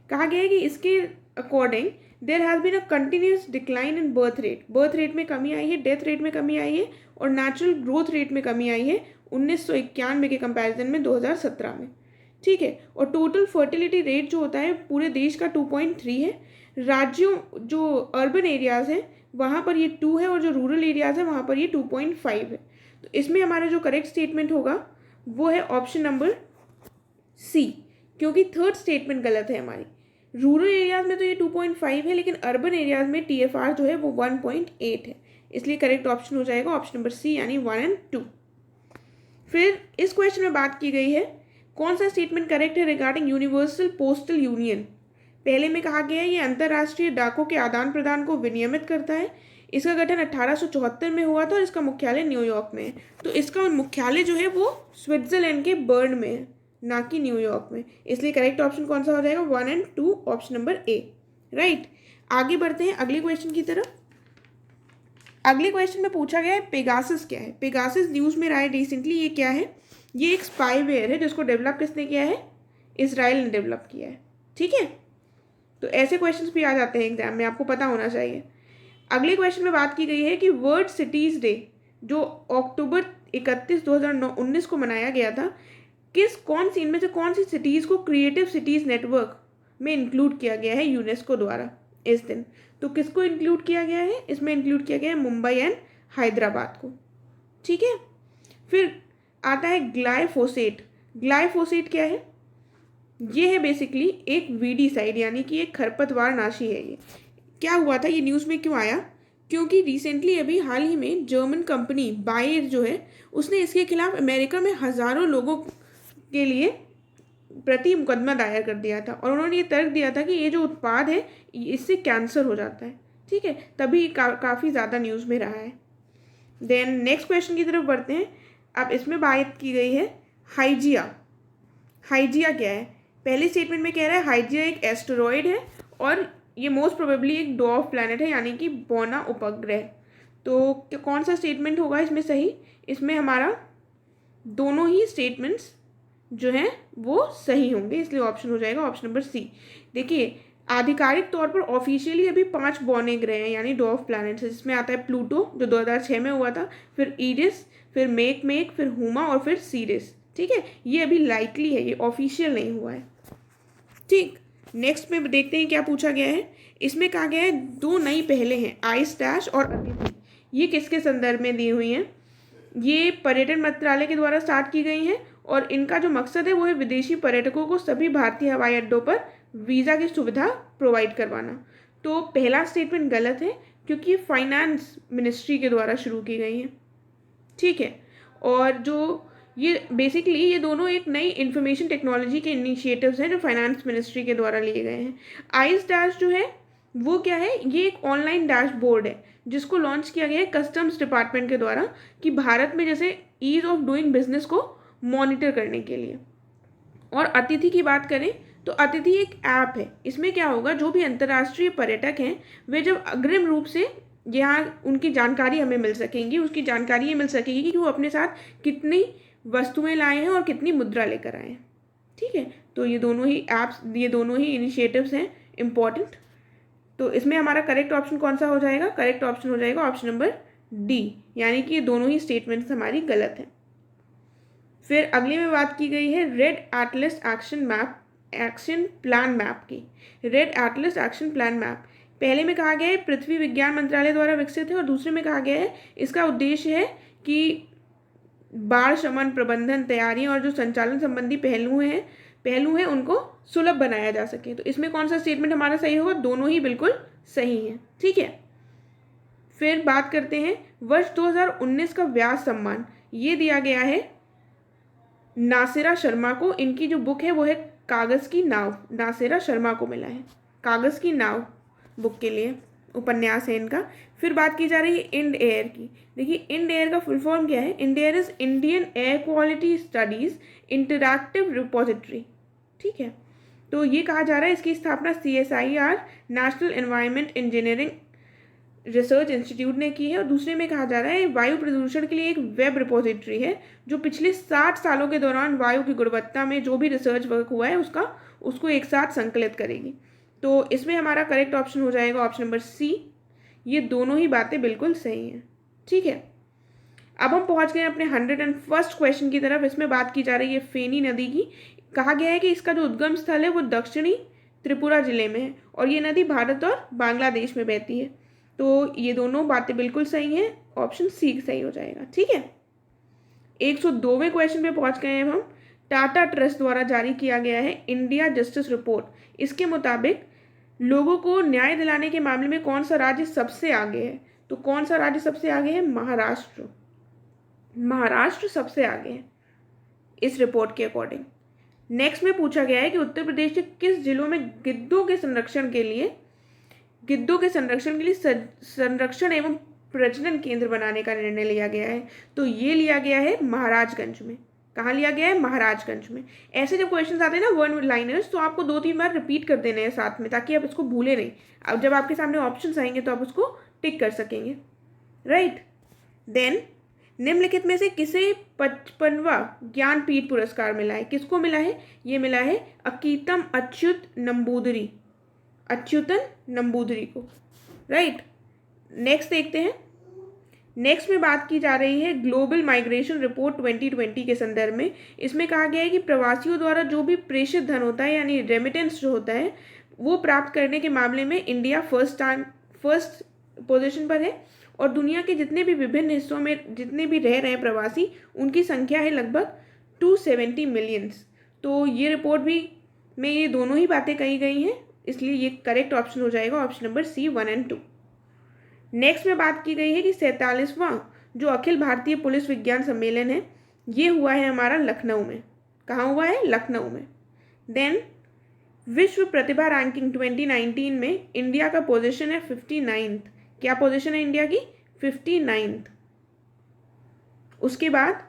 कहा गया है कि इसके according there has been a continuous decline in birth rate में कमी आई है, डेथ रेट में कमी आई है, और नेचुरल ग्रोथ रेट में कमी आई है 1991 के कंपैरिजन में 2017 में। ठीक है, और टोटल फर्टिलिटी रेट जो होता है पूरे देश का 2.3 है। राज्यों जो अर्बन एरियाज़ हैं वहाँ पर ये 2 है, और जो रूरल एरियाज़ हैं वहाँ पर ये 2.5 है। तो इसमें हमारा जो करेक्ट स्टेटमेंट होगा वो है ऑप्शन नंबर सी, क्योंकि थर्ड स्टेटमेंट गलत है हमारी। रूरल एरियाज़ में तो ये 2.5 है, लेकिन अर्बन एरियाज़ में TFR जो है वो 1.8 है। इसलिए करेक्ट ऑप्शन हो जाएगा ऑप्शन नंबर सी, यानी 1 और 2। फिर इस क्वेश्चन में बात की गई है कौन सा स्टेटमेंट करेक्ट है रिगार्डिंग यूनिवर्सल पोस्टल यूनियन। पहले में कहा गया है ये अंतर्राष्ट्रीय डाकों के आदान प्रदान को विनियमित करता है। इसका गठन 1874 में हुआ था और इसका मुख्यालय न्यूयॉर्क में है। तो इसका मुख्यालय जो है वो स्विट्जरलैंड के बर्न में है, ना कि न्यूयॉर्क में। इसलिए करेक्ट ऑप्शन कौन सा हो जाएगा? 1 और 2, ऑप्शन नंबर ए। राइट, आगे बढ़ते हैं अगले क्वेश्चन की तरफ। अगले क्वेश्चन में पूछा गया है पेगासस क्या है। पेगासस न्यूज़ में रहा है रिसेंटली। ये क्या है? ये एक स्पाईवेयर है जिसको डेवलप किसने किया है? इसराइल ने डेवलप किया है। ठीक है, तो ऐसे क्वेश्चंस भी आ जाते हैं एग्जाम में, आपको पता होना चाहिए। अगले क्वेश्चन में बात की गई है कि वर्ल्ड सिटीज़ डे जो अक्टूबर 31, 2019 को मनाया गया था, कौन सी इनमें से कौन सी सिटीज़ को क्रिएटिव सिटीज़ नेटवर्क में इंक्लूड किया गया है यूनेस्को द्वारा इस दिन? तो किसको इंक्लूड किया गया है? इसमें इंक्लूड किया गया है मुंबई एंड हैदराबाद को। ठीक है, फिर आता है ग्लाइफोसेट। ग्लाइफोसेट क्या है? ये है बेसिकली एक वीडीसाइड, यानी कि एक खरपतवार नाशी है। ये क्या हुआ था, ये न्यूज़ में क्यों आया? क्योंकि रिसेंटली अभी हाल ही में जर्मन कंपनी बायर जो है उसने इसके खिलाफ अमेरिका में हज़ारों लोगों के लिए प्रति मुकदमा दायर कर दिया था, और उन्होंने ये तर्क दिया था कि ये जो उत्पाद है इससे कैंसर हो जाता है। ठीक है, तभी काफ़ी ज़्यादा न्यूज़ में रहा है। देन नेक्स्ट क्वेश्चन की तरफ बढ़ते हैं। अब इसमें बात की गई है हाइजिया। हाइजिया क्या है? पहले स्टेटमेंट में कह रहा है हाइजिया एक एस्टेरॉयड है और ये मोस्ट प्रोबेबली एक डॉर्फ प्लैनेट है, यानी कि बोना उपग्रह। तो कौन सा स्टेटमेंट होगा इसमें सही? इसमें हमारा दोनों ही स्टेटमेंट्स जो हैं वो सही होंगे, इसलिए ऑप्शन हो जाएगा ऑप्शन नंबर सी। देखिए, आधिकारिक तौर पर ऑफिशियली अभी 5 बौने ग्रह हैं, यानी डॉर्फ प्लैनेट्स, जिसमें आता है प्लूटो जो 2006 में हुआ था, फिर ईरिस, फिर मेक, फिर हुमा और फिर सीरिस। ठीक है, ये अभी लाइकली है, ये ऑफिशियल नहीं हुआ है। ठीक, नेक्स्ट में देखते हैं क्या पूछा गया है। इसमें कहा गया है 2 नई पहलें हैं, आइस डैश और अतिथि। ये किसके संदर्भ में दी हुई हैं? ये पर्यटन मंत्रालय के द्वारा स्टार्ट की गई हैं और इनका जो मकसद है वो है विदेशी पर्यटकों को सभी भारतीय हवाई अड्डों पर वीज़ा की सुविधा प्रोवाइड करवाना। तो पहला स्टेटमेंट गलत है क्योंकि ये फाइनेंस मिनिस्ट्री के द्वारा शुरू की गई हैं। ठीक है, और जो ये बेसिकली ये दोनों एक नई इंफॉर्मेशन टेक्नोलॉजी के इनिशिएटिव्स हैं जो फाइनेंस मिनिस्ट्री के द्वारा लिए गए हैं। आइस डैश जो है वो क्या है? ये एक ऑनलाइन डैशबोर्ड है जिसको लॉन्च किया गया है कस्टम्स डिपार्टमेंट के द्वारा कि भारत में जैसे ईज ऑफ डूइंग बिजनेस को मॉनिटर करने के लिए। और अतिथि की बात करें तो अतिथि एक ऐप है। इसमें क्या होगा, जो भी अंतर्राष्ट्रीय पर्यटक हैं वे जब अग्रिम रूप से यहाँ उनकी जानकारी हमें मिल सकेंगी, उसकी जानकारी ये मिल सकेगी कि वो अपने साथ कितनी वस्तुएं लाए हैं और कितनी मुद्रा लेकर आए हैं। ठीक है, तो ये दोनों ही ऐप्स, ये दोनों ही इनिशिएटिव्स हैं इम्पॉर्टेंट। तो इसमें हमारा करेक्ट ऑप्शन कौन सा हो जाएगा? करेक्ट ऑप्शन हो जाएगा ऑप्शन नंबर डी, यानी कि ये दोनों ही स्टेटमेंट्स हमारी गलत हैं। फिर अगले में बात की गई है red atlas action plan map की। Red atlas action plan map पहले में कहा गया है पृथ्वी विज्ञान मंत्रालय द्वारा विकसित है और दूसरे में कहा गया है इसका उद्देश्य है कि बाढ़ शमन, प्रबंधन, तैयारियां और जो संचालन संबंधी पहलू हैं उनको सुलभ बनाया जा सके। तो इसमें कौन सा स्टेटमेंट हमारा सही होगा? दोनों ही बिल्कुल सही हैं। ठीक है, फिर बात करते हैं वर्ष 2019 का व्यास सम्मान ये दिया गया है नासिरा शर्मा को। इनकी जो बुक है वो है कागज़ की नाव। नासिरा शर्मा को मिला है कागज़ की नाव बुक के लिए, उपन्यास है इनका। फिर बात की जा रही है इंड एयर की। देखिए इंड एयर का फुल फॉर्म क्या है? Ind air is Indian air quality studies interactive repository. ठीक है, तो ये कहा जा रहा है इसकी स्थापना CSIR national environment engineering research institute ने की है। और दूसरे में कहा जा रहा है वायु प्रदूषण के लिए एक वेब रिपोजिटरी है जो पिछले 60 सालों के दौरान वायु की गुणवत्ता में जो भी रिसर्च वर्क हुआ है उसको एक साथ संकलित करेगी। तो इसमें हमारा करेक्ट ऑप्शन हो जाएगा ऑप्शन नंबर सी। ये दोनों ही बातें बिल्कुल सही हैं। ठीक है, अब हम पहुंच गए अपने 101st क्वेश्चन की तरफ। इसमें बात की जा रही है फेनी नदी की। कहा गया है कि इसका जो उद्गम स्थल है वो दक्षिणी त्रिपुरा जिले में है और ये नदी भारत और बांग्लादेश में बहती है। तो ये दोनों बातें बिल्कुल सही हैं, ऑप्शन सी सही हो जाएगा। ठीक है, 102वें क्वेश्चन पे पहुंच गए हैं हम। टाटा ट्रस्ट द्वारा जारी किया गया है इंडिया जस्टिस रिपोर्ट। इसके मुताबिक लोगों को न्याय दिलाने के मामले में कौन सा राज्य सबसे आगे है? तो कौन सा राज्य सबसे आगे है? महाराष्ट्र। महाराष्ट्र सबसे आगे है इस रिपोर्ट के अकॉर्डिंग। नेक्स्ट में पूछा गया है कि उत्तर प्रदेश के किस जिलों में गिद्धों के संरक्षण के लिए संरक्षण एवं प्रजनन केंद्र बनाने का निर्णय लिया गया है? तो ये लिया गया है महाराजगंज में। कहाँ लिया गया है? महाराजगंज में। ऐसे जब क्वेश्चन आते हैं ना वन लाइनर्स, तो आपको 2-3 बार रिपीट कर देने हैं साथ में ताकि आप इसको भूले नहीं। अब जब आपके सामने ऑप्शंस आएंगे तो आप उसको टिक कर सकेंगे, राइट। देन निम्नलिखित में से किसे 55वां ज्ञानपीठ पुरस्कार मिला है? किसको मिला है? ये मिला है अकीतम अच्युतन नंबूदरी को, राइट। नेक्स्ट देखते हैं। नेक्स्ट में बात की जा रही है ग्लोबल माइग्रेशन रिपोर्ट 2020 के संदर्भ में। इसमें कहा गया है कि प्रवासियों द्वारा जो भी प्रेषित धन होता है यानी रेमिटेंस जो होता है वो प्राप्त करने के मामले में इंडिया फर्स्ट पोजीशन पर है और दुनिया के जितने भी विभिन्न हिस्सों में जितने भी रह रहे हैं प्रवासी उनकी संख्या है लगभग 270 मिलियंस। तो ये रिपोर्ट भी में ये दोनों ही बातें कही गई हैं, इसलिए ये करेक्ट ऑप्शन हो जाएगा ऑप्शन नंबर सी 1 और 2। नेक्स्ट में बात की गई है कि 47वां जो अखिल भारतीय पुलिस विज्ञान सम्मेलन है ये हुआ है हमारा लखनऊ में। कहाँ हुआ है? लखनऊ में। देन विश्व प्रतिभा रैंकिंग 2019 में इंडिया का पोजीशन है 59th। क्या पोजीशन है इंडिया की? 59th। उसके बाद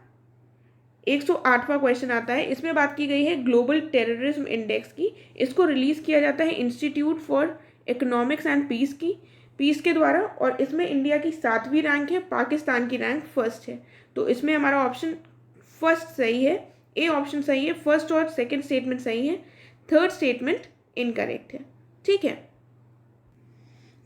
108वां क्वेश्चन आता है। इसमें बात की गई है ग्लोबल टेररिज्म इंडेक्स की। इसको रिलीज किया जाता है institute for economics and peace के द्वारा और इसमें इंडिया की 7वीं रैंक है, पाकिस्तान की रैंक फर्स्ट है। तो इसमें हमारा ऑप्शन फर्स्ट सही है, ए ऑप्शन सही है। फर्स्ट और सेकंड स्टेटमेंट सही है, थर्ड स्टेटमेंट इनकरेक्ट है। ठीक है,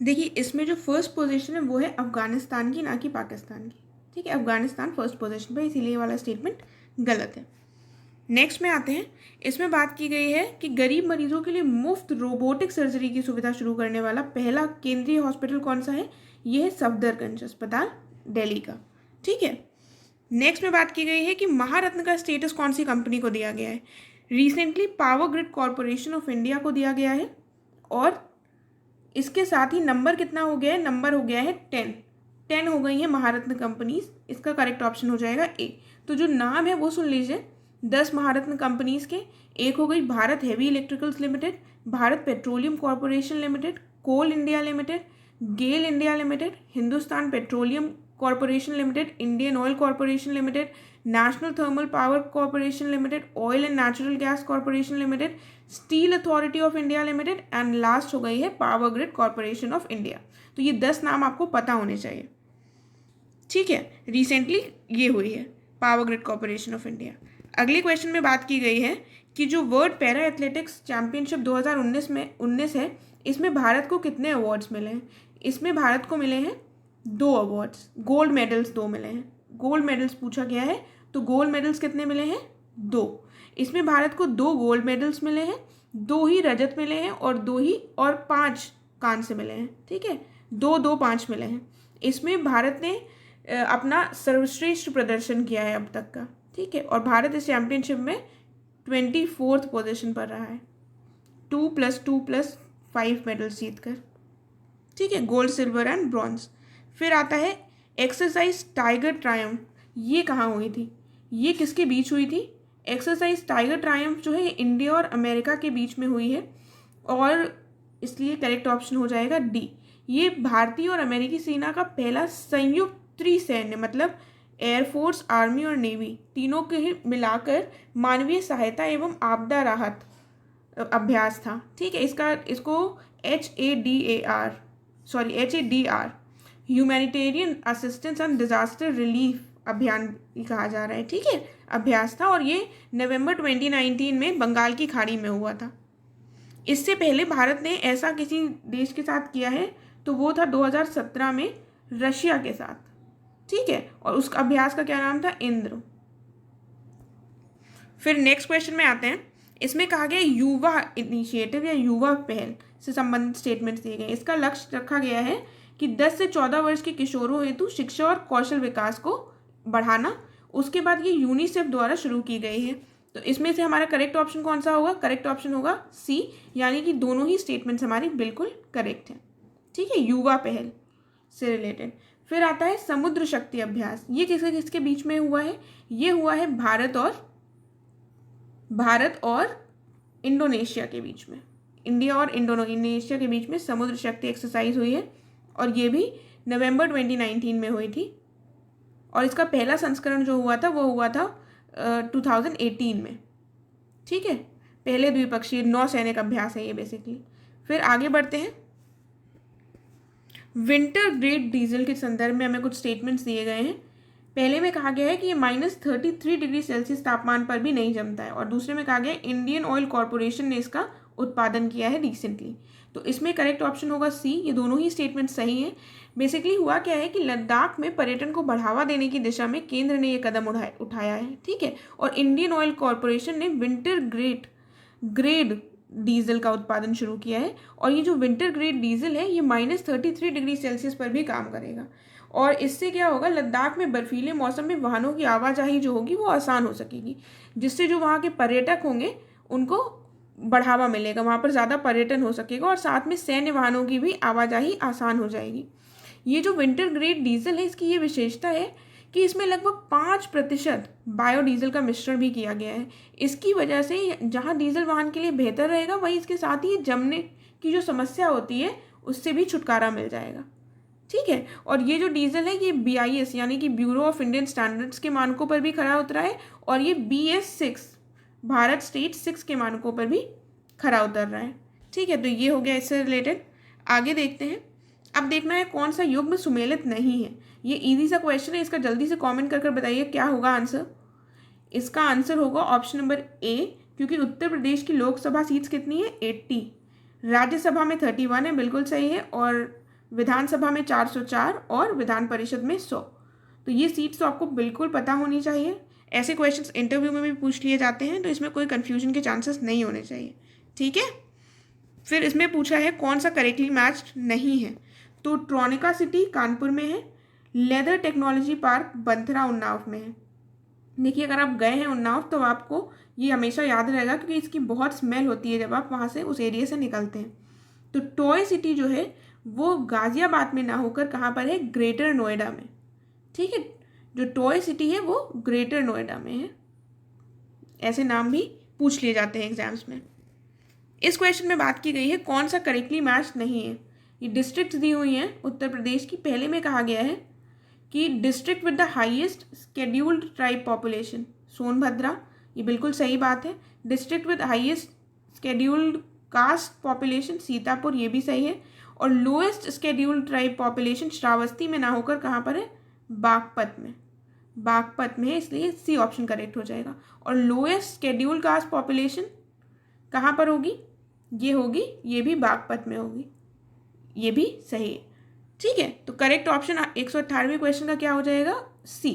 देखिए इसमें जो फर्स्ट पोजीशन है वो है अफगानिस्तान की, ना कि पाकिस्तान की। ठीक है, अफगानिस्तान फर्स्ट पोजीशन पर, इसीलिए वाला स्टेटमेंट गलत है। नेक्स्ट में आते हैं, इसमें बात की गई है कि गरीब मरीजों के लिए मुफ्त रोबोटिक सर्जरी की सुविधा शुरू करने वाला पहला केंद्रीय हॉस्पिटल कौन सा है? ये है सफदरगंज अस्पताल, दिल्ली का। ठीक है। नेक्स्ट में बात की गई है कि महारत्न का स्टेटस कौन सी कंपनी को दिया गया है? Recently power grid corporation of India को दिया गया है, और इसके साथ ही नंबर कितना हो गया है? नंबर हो गया है 10 हो गई है महारत्न कंपनीज। इसका करेक्ट ऑप्शन हो जाएगा ए। तो जो नाम है वो सुन लीजिए, 10 महारत्न कंपनीज के। एक हो गई Bharat heavy electricals limited, Bharat petroleum corporation limited, coal India limited, GAIL India limited, Hindustan petroleum corporation limited, Indian oil corporation limited, national thermal power corporation limited, oil and natural gas corporation limited, steel authority of India limited, and last हो गई है power grid corporation of India. तो ये 10 नाम आपको पता होने चाहिए। ठीक है, रिसेंटली ये हुई है power grid corporation of India. अगले क्वेश्चन में बात की गई है कि जो वर्ल्ड पैरा एथलेटिक्स चैंपियनशिप 2019 है, इसमें भारत को कितने अवार्ड्स मिले हैं? इसमें भारत को मिले हैं 2 अवार्ड्स, गोल्ड मेडल्स 2 मिले हैं। गोल्ड मेडल्स पूछा गया है, तो गोल्ड मेडल्स कितने मिले हैं? 2। इसमें भारत को 2 गोल्ड मेडल्स मिले हैं, 2 ही रजत मिले हैं, और 5 कांस्य मिले हैं। ठीक है, 2, 5 मिले हैं। इसमें भारत ने अपना सर्वश्रेष्ठ प्रदर्शन किया है अब तक का। ठीक है, और भारत इस चैंपियनशिप में 24th पोजीशन पर रहा है, 2+2+5 मेडल्स जीतकर। ठीक है, गोल्ड, सिल्वर एंड ब्रॉन्ज। फिर आता है एक्सरसाइज टाइगर ट्रायम्फ। ये कहाँ हुई थी? ये किसके बीच हुई थी? एक्सरसाइज टाइगर ट्रायम्फ जो है इंडिया और अमेरिका के बीच में हुई है, और इसलिए करेक्ट ऑप्शन हो जाएगा डी। ये भारतीय और अमेरिकी सेना का पहला संयुक्त त्रिसैन्य, मतलब एयरफोर्स, आर्मी और नेवी तीनों के ही मिलाकर मानवीय सहायता एवं आपदा राहत अभ्यास था। ठीक है, इसको HADR humanitarian assistance and disaster relief अभियान कहा जा रहा है। ठीक है, अभ्यास था, और ये नवंबर 2019 में बंगाल की खाड़ी में हुआ था। इससे पहले भारत ने ऐसा किसी देश के साथ किया है, तो वो था 2017 में रशिया के साथ। ठीक है, और उस अभ्यास का क्या नाम था? इंद्र। फिर नेक्स्ट क्वेश्चन में आते हैं। इसमें कहा गया युवा इनिशिएटिव या युवा पहल से संबंधित स्टेटमेंट्स दिए गए। इसका लक्ष्य रखा गया है कि 10 से 14 वर्ष के किशोरों हेतु शिक्षा और कौशल विकास को बढ़ाना। उसके बाद ये यूनिसेफ द्वारा शुरू की गई है। तो इसमें से हमारा करेक्ट ऑप्शन कौन सा होगा? करेक्ट ऑप्शन होगा सी, यानी कि दोनों ही स्टेटमेंट्स हमारी बिल्कुल करेक्ट हैं। ठीक है, युवा पहल से रिलेटेड। फिर आता है समुद्र शक्ति अभ्यास। ये किसके बीच में हुआ है? ये हुआ है भारत और इंडोनेशिया के बीच में। इंडिया और इंडोनेशिया के बीच में समुद्र शक्ति एक्सरसाइज हुई है, और ये भी नवंबर 2019 में हुई थी। और इसका पहला संस्करण जो हुआ था वो हुआ था 2018 में। ठीक है, पहले द्विपक्षीय नौसैनिक अभ्यास है ये बेसिकली। फिर आगे बढ़ते हैं। विंटर ग्रेड डीजल के संदर्भ में हमें कुछ स्टेटमेंट्स दिए गए हैं। पहले में कहा गया है कि ये -33 डिग्री सेल्सियस तापमान पर भी नहीं जमता है, और दूसरे में कहा गया है इंडियन ऑयल कॉरपोरेशन ने इसका उत्पादन किया है रिसेंटली। तो इसमें करेक्ट ऑप्शन होगा सी। ये दोनों ही स्टेटमेंट सही हैं। बेसिकली हुआ क्या है कि लद्दाख में पर्यटन को बढ़ावा देने की दिशा में केंद्र ने ये कदम उठाया है। ठीक है, और इंडियन ऑयल कॉरपोरेशन ने विंटर ग्रेड डीजल का उत्पादन शुरू किया है, और ये जो विंटर ग्रेड डीजल है ये -33 डिग्री सेल्सियस पर भी काम करेगा। और इससे क्या होगा? लद्दाख में बर्फीले मौसम में वाहनों की आवाजाही जो होगी वो आसान हो सकेगी, जिससे जो वहाँ के पर्यटक होंगे उनको बढ़ावा मिलेगा, वहाँ पर ज़्यादा पर्यटन हो सकेगा, और साथ में सैन्य वाहनों की भी आवाजाही आसान हो जाएगी। ये जो विंटर ग्रेड डीजल है इसकी ये विशेषता है कि इसमें लगभग 5% बायोडीजल का मिश्रण भी किया गया है। इसकी वजह से जहाँ डीजल वाहन के लिए बेहतर रहेगा, वहीं इसके साथ ही जमने की जो समस्या होती है उससे भी छुटकारा मिल जाएगा। ठीक है, और ये जो डीजल है ये BIS यानी कि ब्यूरो ऑफ इंडियन स्टैंडर्ड्स के मानकों पर भी खरा उतरा है, और ये BS6 भारत स्टेट 6 के मानकों पर भी खरा उतर रहा है। ठीक है, तो ये हो गया इससे रिलेटेड। आगे देखते हैं। अब देखना है कौन सा युग्म सुमेलित नहीं है। ये इजी सा क्वेश्चन है, इसका जल्दी से कमेंट कर बताइए क्या होगा आंसर। इसका आंसर होगा ऑप्शन नंबर ए, क्योंकि उत्तर प्रदेश की लोकसभा सीट्स कितनी है? 80, राज्यसभा में 31 है, बिल्कुल सही है, और विधानसभा में 404 और विधान परिषद में 100। तो ये सीट्स तो आपको बिल्कुल पता होनी चाहिए। ऐसे क्वेश्चंस इंटरव्यू में भी पूछ लिए जाते हैं, तो इसमें कोई कन्फ्यूजन के चांसेस नहीं होने चाहिए, ठीक है। फिर इसमें पूछा है कौन सा करेक्टली मैच्ड नहीं है, तो ट्रॉनिका सिटी कानपुर में है, leather technology park Banthra Unnao में है। देखिए, अगर आप गए हैं उन्नाव तो आपको ये हमेशा याद रहेगा, क्योंकि इसकी बहुत स्मेल होती है जब आप वहाँ से उस एरिया से निकलते हैं। तो टॉय सिटी जो है वो गाजियाबाद में ना होकर कहाँ पर है, ग्रेटर नोएडा में, ठीक है। जो टॉय सिटी है वो ग्रेटर नोएडा में है। ऐसे नाम भी पूछ लिए जाते हैं एग्जाम्स में। इस क्वेश्चन में बात की गई है कौन सा करेक्टली मैच नहीं है। ये डिस्ट्रिक्ट्स दी हुई हैं उत्तर प्रदेश की। पहले में कहा गया है कि district with the highest scheduled tribe population Sonbhadra, ये बिल्कुल सही बात है। District with highest scheduled caste population Sitapur, ये भी सही है। और lowest scheduled tribe population Shravasti में ना होकर कहाँ पर है, बागपत में। बागपत में है, इसलिए सी ऑप्शन करेक्ट हो जाएगा। और लोएस्ट शेड्यूल्ड कास्ट पॉपुलेशन कहाँ पर होगी, ये होगी, ये भी बागपत में होगी, ये भी सही है, ठीक है। तो करेक्ट ऑप्शन 118वें क्वेश्चन का क्या हो जाएगा, सी,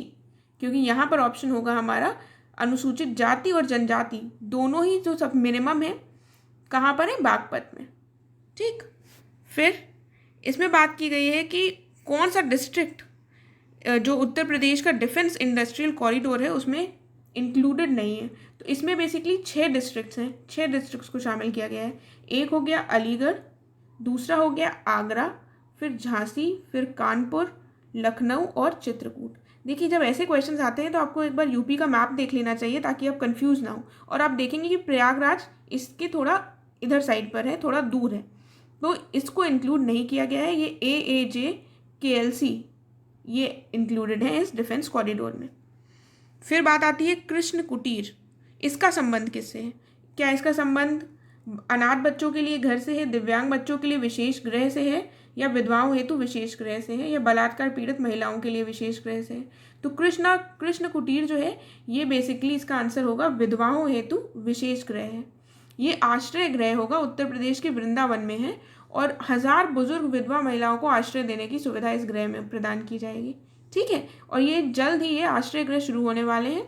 क्योंकि यहाँ पर ऑप्शन होगा हमारा अनुसूचित जाति और जनजाति दोनों ही जो सब मिनिमम है कहाँ पर है, बागपत में, ठीक। फिर इसमें बात की गई है कि कौन सा डिस्ट्रिक्ट जो उत्तर प्रदेश का डिफेंस इंडस्ट्रियल कॉरिडोर है उसमें इंक्लूडेड नहीं है। तो इसमें बेसिकली 6 डिस्ट्रिक्ट्स हैं, 6 डिस्ट्रिक्ट्स को शामिल किया गया है। एक हो गया अलीगढ़, दूसरा हो गया आगरा, फिर झांसी, फिर कानपुर, लखनऊ और चित्रकूट। देखिए, जब ऐसे क्वेश्चंस आते हैं तो आपको एक बार यूपी का मैप देख लेना चाहिए ताकि आप कंफ्यूज ना हो। और आप देखेंगे कि प्रयागराज इसके थोड़ा इधर साइड पर है, थोड़ा दूर है, तो इसको इंक्लूड नहीं किया गया है। ये AAJ KLC ये इंक्लूडेड है इस डिफेंस कॉरिडोर में। फिर बात आती है कृष्ण कुटीर, इसका संबंध किससे है? क्या इसका संबंध अनाथ बच्चों के लिए घर से है, दिव्यांग बच्चों के लिए विशेष गृह से है, या विधवाओं हेतु विशेष गृह से है, या बलात्कार पीड़ित महिलाओं के लिए विशेष गृह से है? तो कृष्ण कुटीर जो है ये बेसिकली इसका आंसर होगा विधवाओं हेतु विशेष गृह है। ये आश्रय गृह होगा, उत्तर प्रदेश के वृंदावन में है, और 1000 बुजुर्ग विधवा महिलाओं को आश्रय देने की सुविधा इस गृह में प्रदान की जाएगी, ठीक है। और ये जल्द ही ये आश्रय गृह शुरू होने वाले हैं,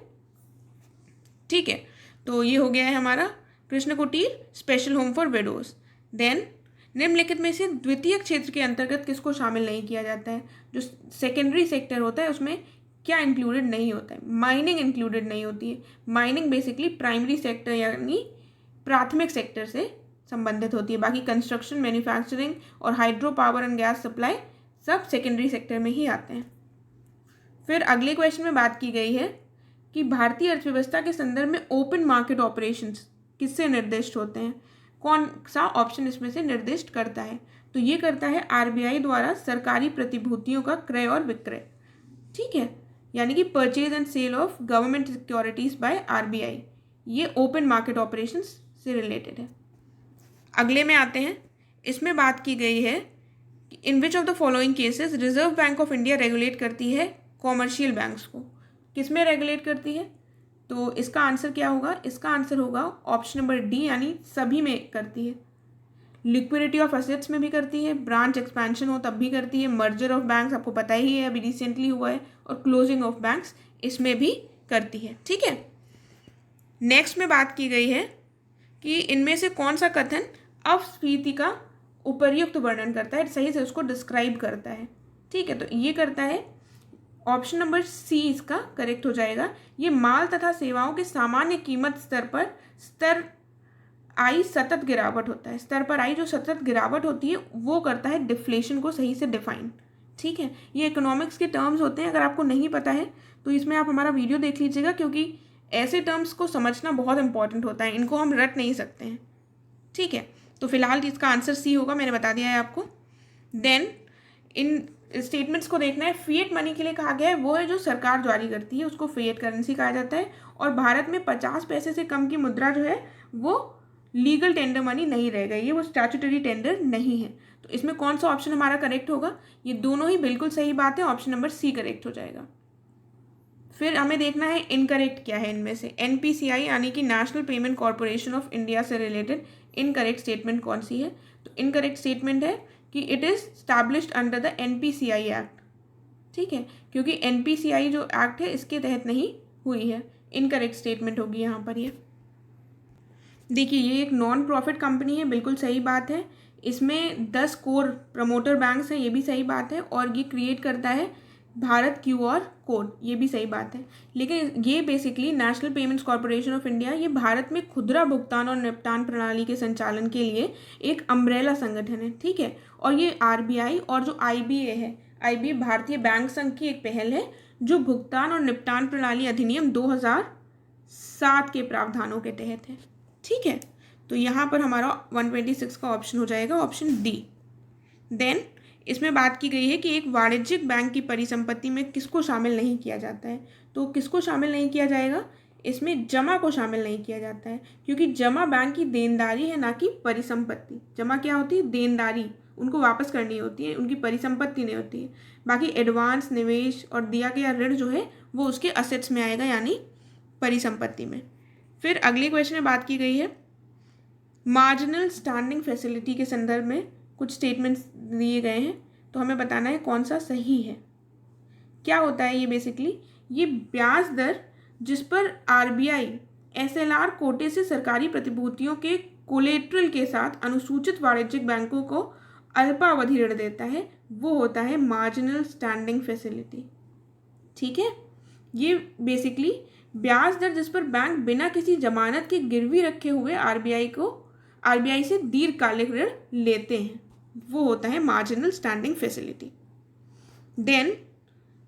ठीक है। तो ये हो गया है हमारा Krishna Kutir special home for widows. Then निम्नलिखित में से द्वितीय क्षेत्र के अंतर्गत किसको शामिल नहीं किया जाता है? जो सेकेंडरी सेक्टर होता है उसमें क्या इंक्लूडेड नहीं होता है? माइनिंग इंक्लूडेड नहीं होती है। माइनिंग बेसिकली प्राइमरी सेक्टर यानी प्राथमिक सेक्टर से संबंधित होती है। बाकी कंस्ट्रक्शन, मैन्युफैक्चरिंग और hydro power and gas supply सब सेकेंडरी सेक्टर में ही आते हैं। फिर अगले क्वेश्चन में बात की गई है कि भारतीय अर्थव्यवस्था के संदर्भ में ओपन मार्केट ऑपरेशंस किससे निर्दिष्ट होते हैं? कौन सा ऑप्शन इसमें से निर्दिष्ट करता है? तो ये करता है RBI द्वारा सरकारी प्रतिभूतियों का क्रय और विक्रय, ठीक है, यानी कि purchase and sale of government securities by RBI। ये ओपन मार्केट ऑपरेशंस से रिलेटेड है। अगले में आते हैं, इसमें बात की गई है कि in which of the following cases reserve bank of India regulate करती है कॉमर्शियल बैंक्स को? किस में रेगुलेट करती है? तो इसका आंसर क्या होगा? इसका आंसर होगा ऑप्शन नंबर डी, यानी सभी में करती है। लिक्विडिटी ऑफ एसेट्स में भी करती है, ब्रांच एक्सपेंशन हो तब भी करती है, मर्जर ऑफ बैंक्स आपको पता ही है अभी रिसेंटली हुआ है, और क्लोजिंग ऑफ बैंक्स इसमें भी करती है, ठीक है। नेक्स्ट में बात की गई है कि इनमें से कौन सा कथन अपस्फीति का उपर्युक्त वर्णन करता है, सही से उसको डिस्क्राइब करता है, ठीक है। तो ये करता है ऑप्शन नंबर सी, इसका करेक्ट हो जाएगा। ये माल तथा सेवाओं के सामान्य कीमत स्तर आई सतत गिरावट होता है। स्तर पर आई जो सतत गिरावट होती है वो करता है डिफ्लेशन को सही से डिफाइन, ठीक है। ये इकोनॉमिक्स के टर्म्स होते हैं, अगर आपको नहीं पता है तो इसमें आप हमारा वीडियो देख लीजिएगा, क्योंकि ऐसे टर्म्स को समझना बहुत इंपॉर्टेंट होता है, इनको हम रट नहीं सकते हैं, ठीक है। तो फिलहाल इसका आंसर सी होगा, मैंने बता दिया है आपको। देन इन स्टेटमेंट्स को देखना है। फिएट मनी के लिए कहा गया है वो है जो सरकार जारी करती है, उसको फिएट करेंसी कहा जाता है। और भारत में 50 पैसे से कम की मुद्रा जो है वो लीगल टेंडर मनी नहीं रह गई है, वो स्टैट्यूटरी टेंडर नहीं है। तो इसमें कौन सा ऑप्शन हमारा करेक्ट होगा? ये दोनों ही बिल्कुल सही बात है, ऑप्शन नंबर सी करेक्ट हो जाएगा। फिर हमें देखना है इनकरेक्ट क्या है इनमें से। NPCI यानी कि national payment corporation of India से रिलेटेड इनकरेक्ट स्टेटमेंट कौन सी है? तो इनकरेक्ट स्टेटमेंट है कि it is established under the NPCI act, ठीक है, क्योंकि NPCI जो एक्ट है इसके तहत नहीं हुई है, इनकरेक्ट स्टेटमेंट होगी यहाँ पर। ये देखिए, ये एक नॉन प्रॉफिट कंपनी है, बिल्कुल सही बात है। इसमें 10 कोर प्रमोटर बैंक्स हैं, ये भी सही बात है। और ये क्रिएट करता है भारत क्यूआर कोड, ये भी सही बात है। लेकिन ये basically national payments corporation of India, ये भारत में खुदरा भुगतान और निपटान प्रणाली के संचालन के लिए एक अम्ब्रेला संगठन है, ठीक है। और ये आरबीआई और जो आईबीए है, आईबीए भारतीय बैंक संघ की एक पहल है जो भुगतान और निपटान प्रणाली अधिनियम 2007 के प्रावधानों के तहत है, ठीक है। तो यहाँ पर हमारा 126 का ऑप्शन हो जाएगा, ऑप्शन डी। देन इसमें बात की गई है कि एक वाणिज्यिक बैंक की परिसंपत्ति में किसको शामिल नहीं किया जाता है। तो किसको शामिल नहीं किया जाएगा, इसमें जमा को शामिल नहीं किया जाता है, क्योंकि जमा बैंक की देनदारी है, ना कि परिसंपत्ति। जमा क्या होती है, देनदारी, उनको वापस करनी होती है, उनकी परिसंपत्ति नहीं होती है। बाकी एडवांस, निवेश और दिया गया ऋण जो है वो उसके असेट्स में आएगा, यानी परिसंपत्ति में। फिर अगले क्वेश्चन में बात की गई है मार्जिनल स्टैंडिंग फैसिलिटी के संदर्भ में कुछ स्टेटमेंट्स दिए गए हैं, तो हमें बताना है कौन सा सही है। क्या होता है ये, बेसिकली ये ब्याज दर जिस पर आरबीआई एसएलआर कोटे से सरकारी प्रतिभूतियों के कोलेट्रल के साथ अनुसूचित वाणिज्यिक बैंकों को अल्पावधि ऋण देता है, वो होता है मार्जिनल स्टैंडिंग फैसिलिटी, ठीक है। ये बेसिकली ब्याज दर जिस पर बैंक बिना किसी जमानत के गिरवी रखे हुए आरबीआई से दीर्घकालिक ऋण लेते हैं, वो होता है मार्जिनल स्टैंडिंग फैसिलिटी। देन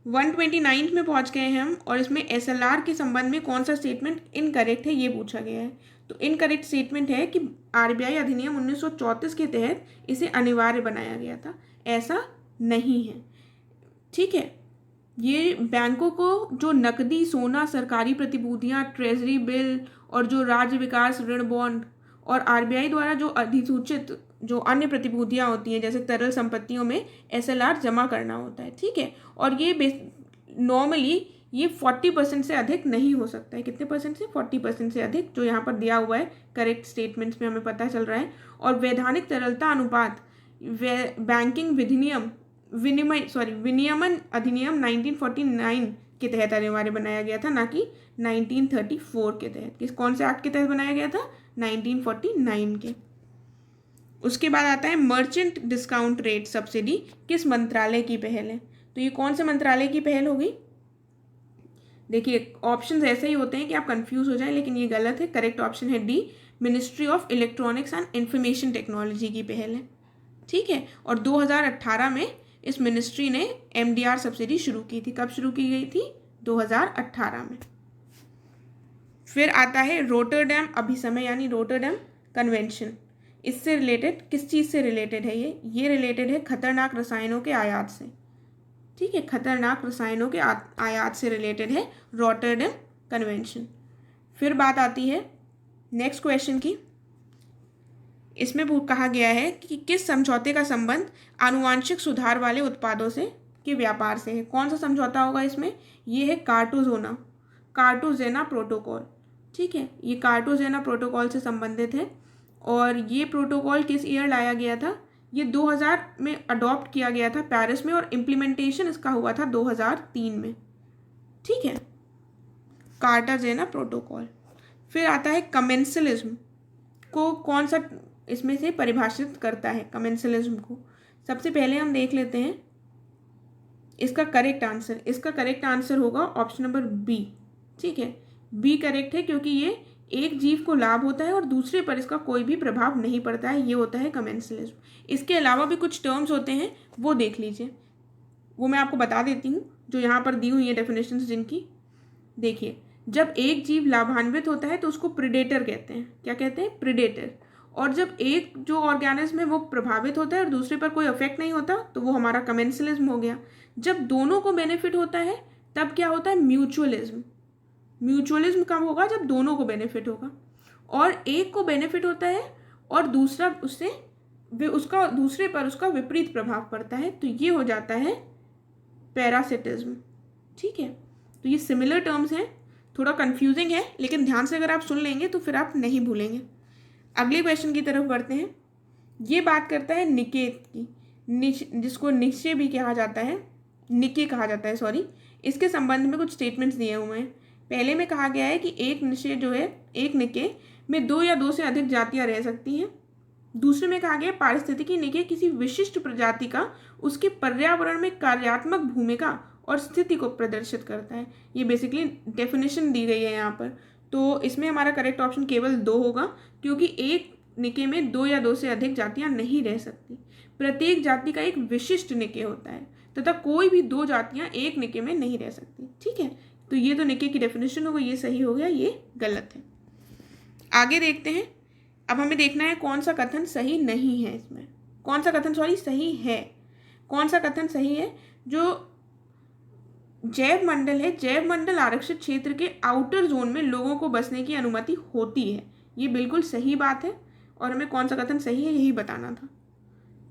129 में पहुंच गए हैं हम, और इसमें एसएलआर के संबंध में कौन सा स्टेटमेंट इनकरेक्ट है ये पूछा गया है। तो इनकरेक्ट स्टेटमेंट है कि आरबीआई अधिनियम 1934 के तहत इसे अनिवार्य बनाया गया था, ऐसा नहीं है, ठीक है। ये बैंकों को जो नकदी, सोना, सरकारी प्रतिभूतियाँ, ट्रेजरी बिल और जो राज्य विकास ऋण बॉन्ड और आरबीआई द्वारा जो अधिसूचित जो अन्य प्रतिभूतियाँ होती हैं जैसे तरल संपत्तियों में एसएलआर जमा करना होता है, ठीक है। और ये नॉर्मली ये 40% से अधिक नहीं हो सकता है। कितने परसेंट से, 40% से अधिक, जो यहाँ पर दिया हुआ है करेक्ट स्टेटमेंट्स में हमें पता चल रहा है। और वैधानिक तरलता अनुपात बैंकिंग विनियमन अधिनियम 1949 के तहत अनिवार्य बनाया गया था, ना कि 1934 के तहत। कौन से एक्ट के तहत बनाया गया था, 1949 के। उसके बाद आता है मर्चेंट डिस्काउंट रेट सब्सिडी किस मंत्रालय की पहल है। तो ये कौन से मंत्रालय की पहल होगी। देखिए, ऑप्शंस ऐसे ही होते हैं कि आप कंफ्यूज हो जाएं, लेकिन ये गलत है। करेक्ट ऑप्शन है D, ministry of electronics and information technology की पहल है, ठीक है। और 2018 में इस मिनिस्ट्री ने एमडीआर सब्सिडी शुरू की थी। कब शुरू की गई थी, 2018 में। फिर आता है रोटरडैम अभिसमय यानी रोटरडैम कन्वेंशन। इससे रिलेटेड, किस चीज़ से रिलेटेड है ये रिलेटेड है खतरनाक रसायनों के आयात से, ठीक है। खतरनाक रसायनों के आयात से रिलेटेड है रोटरडैम कन्वेंशन। फिर बात आती है नेक्स्ट क्वेश्चन की। इसमें कहा गया है कि किस समझौते का संबंध आनुवांशिक सुधार वाले उत्पादों से के व्यापार से है। कौन सा समझौता होगा इसमें, ये है कार्टाजेना प्रोटोकॉल, ठीक है। ये कार्टाजेना प्रोटोकॉल से संबंधित है। और ये प्रोटोकॉल किस ईयर लाया गया था, ये 2000 में अडॉप्ट किया गया था पेरिस में, और इम्प्लीमेंटेशन इसका हुआ था 2003 में, ठीक है। Cartagena protocol. फिर आता है कमेंसलिज्म को कौन सा इसमें से परिभाषित करता है। कमेंसलिज्म को सबसे पहले हम देख लेते हैं इसका करेक्ट आंसर। इसका करेक्ट आंसर होगा ऑप्शन नंबर बी, ठीक है। बी करेक्ट है, क्योंकि ये एक जीव को लाभ होता है और दूसरे पर इसका कोई भी प्रभाव नहीं पड़ता है, ये होता है कमेंसलिज्म। इसके अलावा भी कुछ टर्म्स होते हैं, वो देख लीजिए, वो मैं आपको बता देती हूँ जो यहाँ पर दी हुई है डेफिनेशंस जिनकी। देखिए, जब एक जीव लाभान्वित होता है तो उसको प्रीडेटर कहते हैं। क्या कहते हैं, प्रीडेटर। और जब एक जो ऑर्गेनिज्म है वो प्रभावित होता है और दूसरे पर कोई इफेक्ट नहीं होता, तो वो हमारा कमेंसलिज्म हो गया। जब दोनों को बेनिफिट होता है तब क्या होता है, म्यूचुअलिज्म। म्यूचुअलिज्म कब होगा, जब दोनों को बेनिफिट होगा। और एक को बेनिफिट होता है और दूसरा उसका दूसरे पर उसका विपरीत प्रभाव पड़ता है, तो ये हो जाता है पैरासिटिज्म, ठीक है। तो ये सिमिलर टर्म्स हैं, थोड़ा कंफ्यूजिंग है, लेकिन ध्यान से अगर आप सुन लेंगे तो फिर आप नहीं भूलेंगे। अगले क्वेश्चन की तरफ बढ़ते हैं। ये बात करता है निकेत की, जिसको निश्चय भी कहा जाता है, निके कहा जाता है, सॉरी। इसके संबंध में कुछ स्टेटमेंट्स दिए हुए हैं। पहले में कहा गया है कि एक निशे जो है, एक निके में 2 या 2 से अधिक जातियां रह सकती हैं। दूसरे में कहा गया पारिस्थितिकी निके किसी विशिष्ट प्रजाति का उसके पर्यावरण में कार्यात्मक भूमिका और स्थिति को प्रदर्शित करता है। ये बेसिकली डेफिनेशन दी गई है यहाँ पर। तो इसमें हमारा करेक्ट ऑप्शन केवल 2 होगा, क्योंकि एक निके में 2 या 2 से अधिक जातियां नहीं रह सकती। प्रत्येक जाति का एक विशिष्ट निके होता है तथा कोई भी 2 जातियां एक निके में नहीं रह सकती। ठीक है, तो ये तो निके की डेफिनेशन हो गई, ये सही हो गया, ये गलत है। आगे देखते हैं। अब हमें देखना है कौन सा कथन सही नहीं है इसमें, कौन सा कथन सही है। कौन सा कथन सही है? जो जैव मंडल है, जैव मंडल आरक्षित क्षेत्र के आउटर जोन में लोगों को बसने की अनुमति होती है, ये बिल्कुल सही बात है। और हमें कौन सा कथन सही है यही बताना था।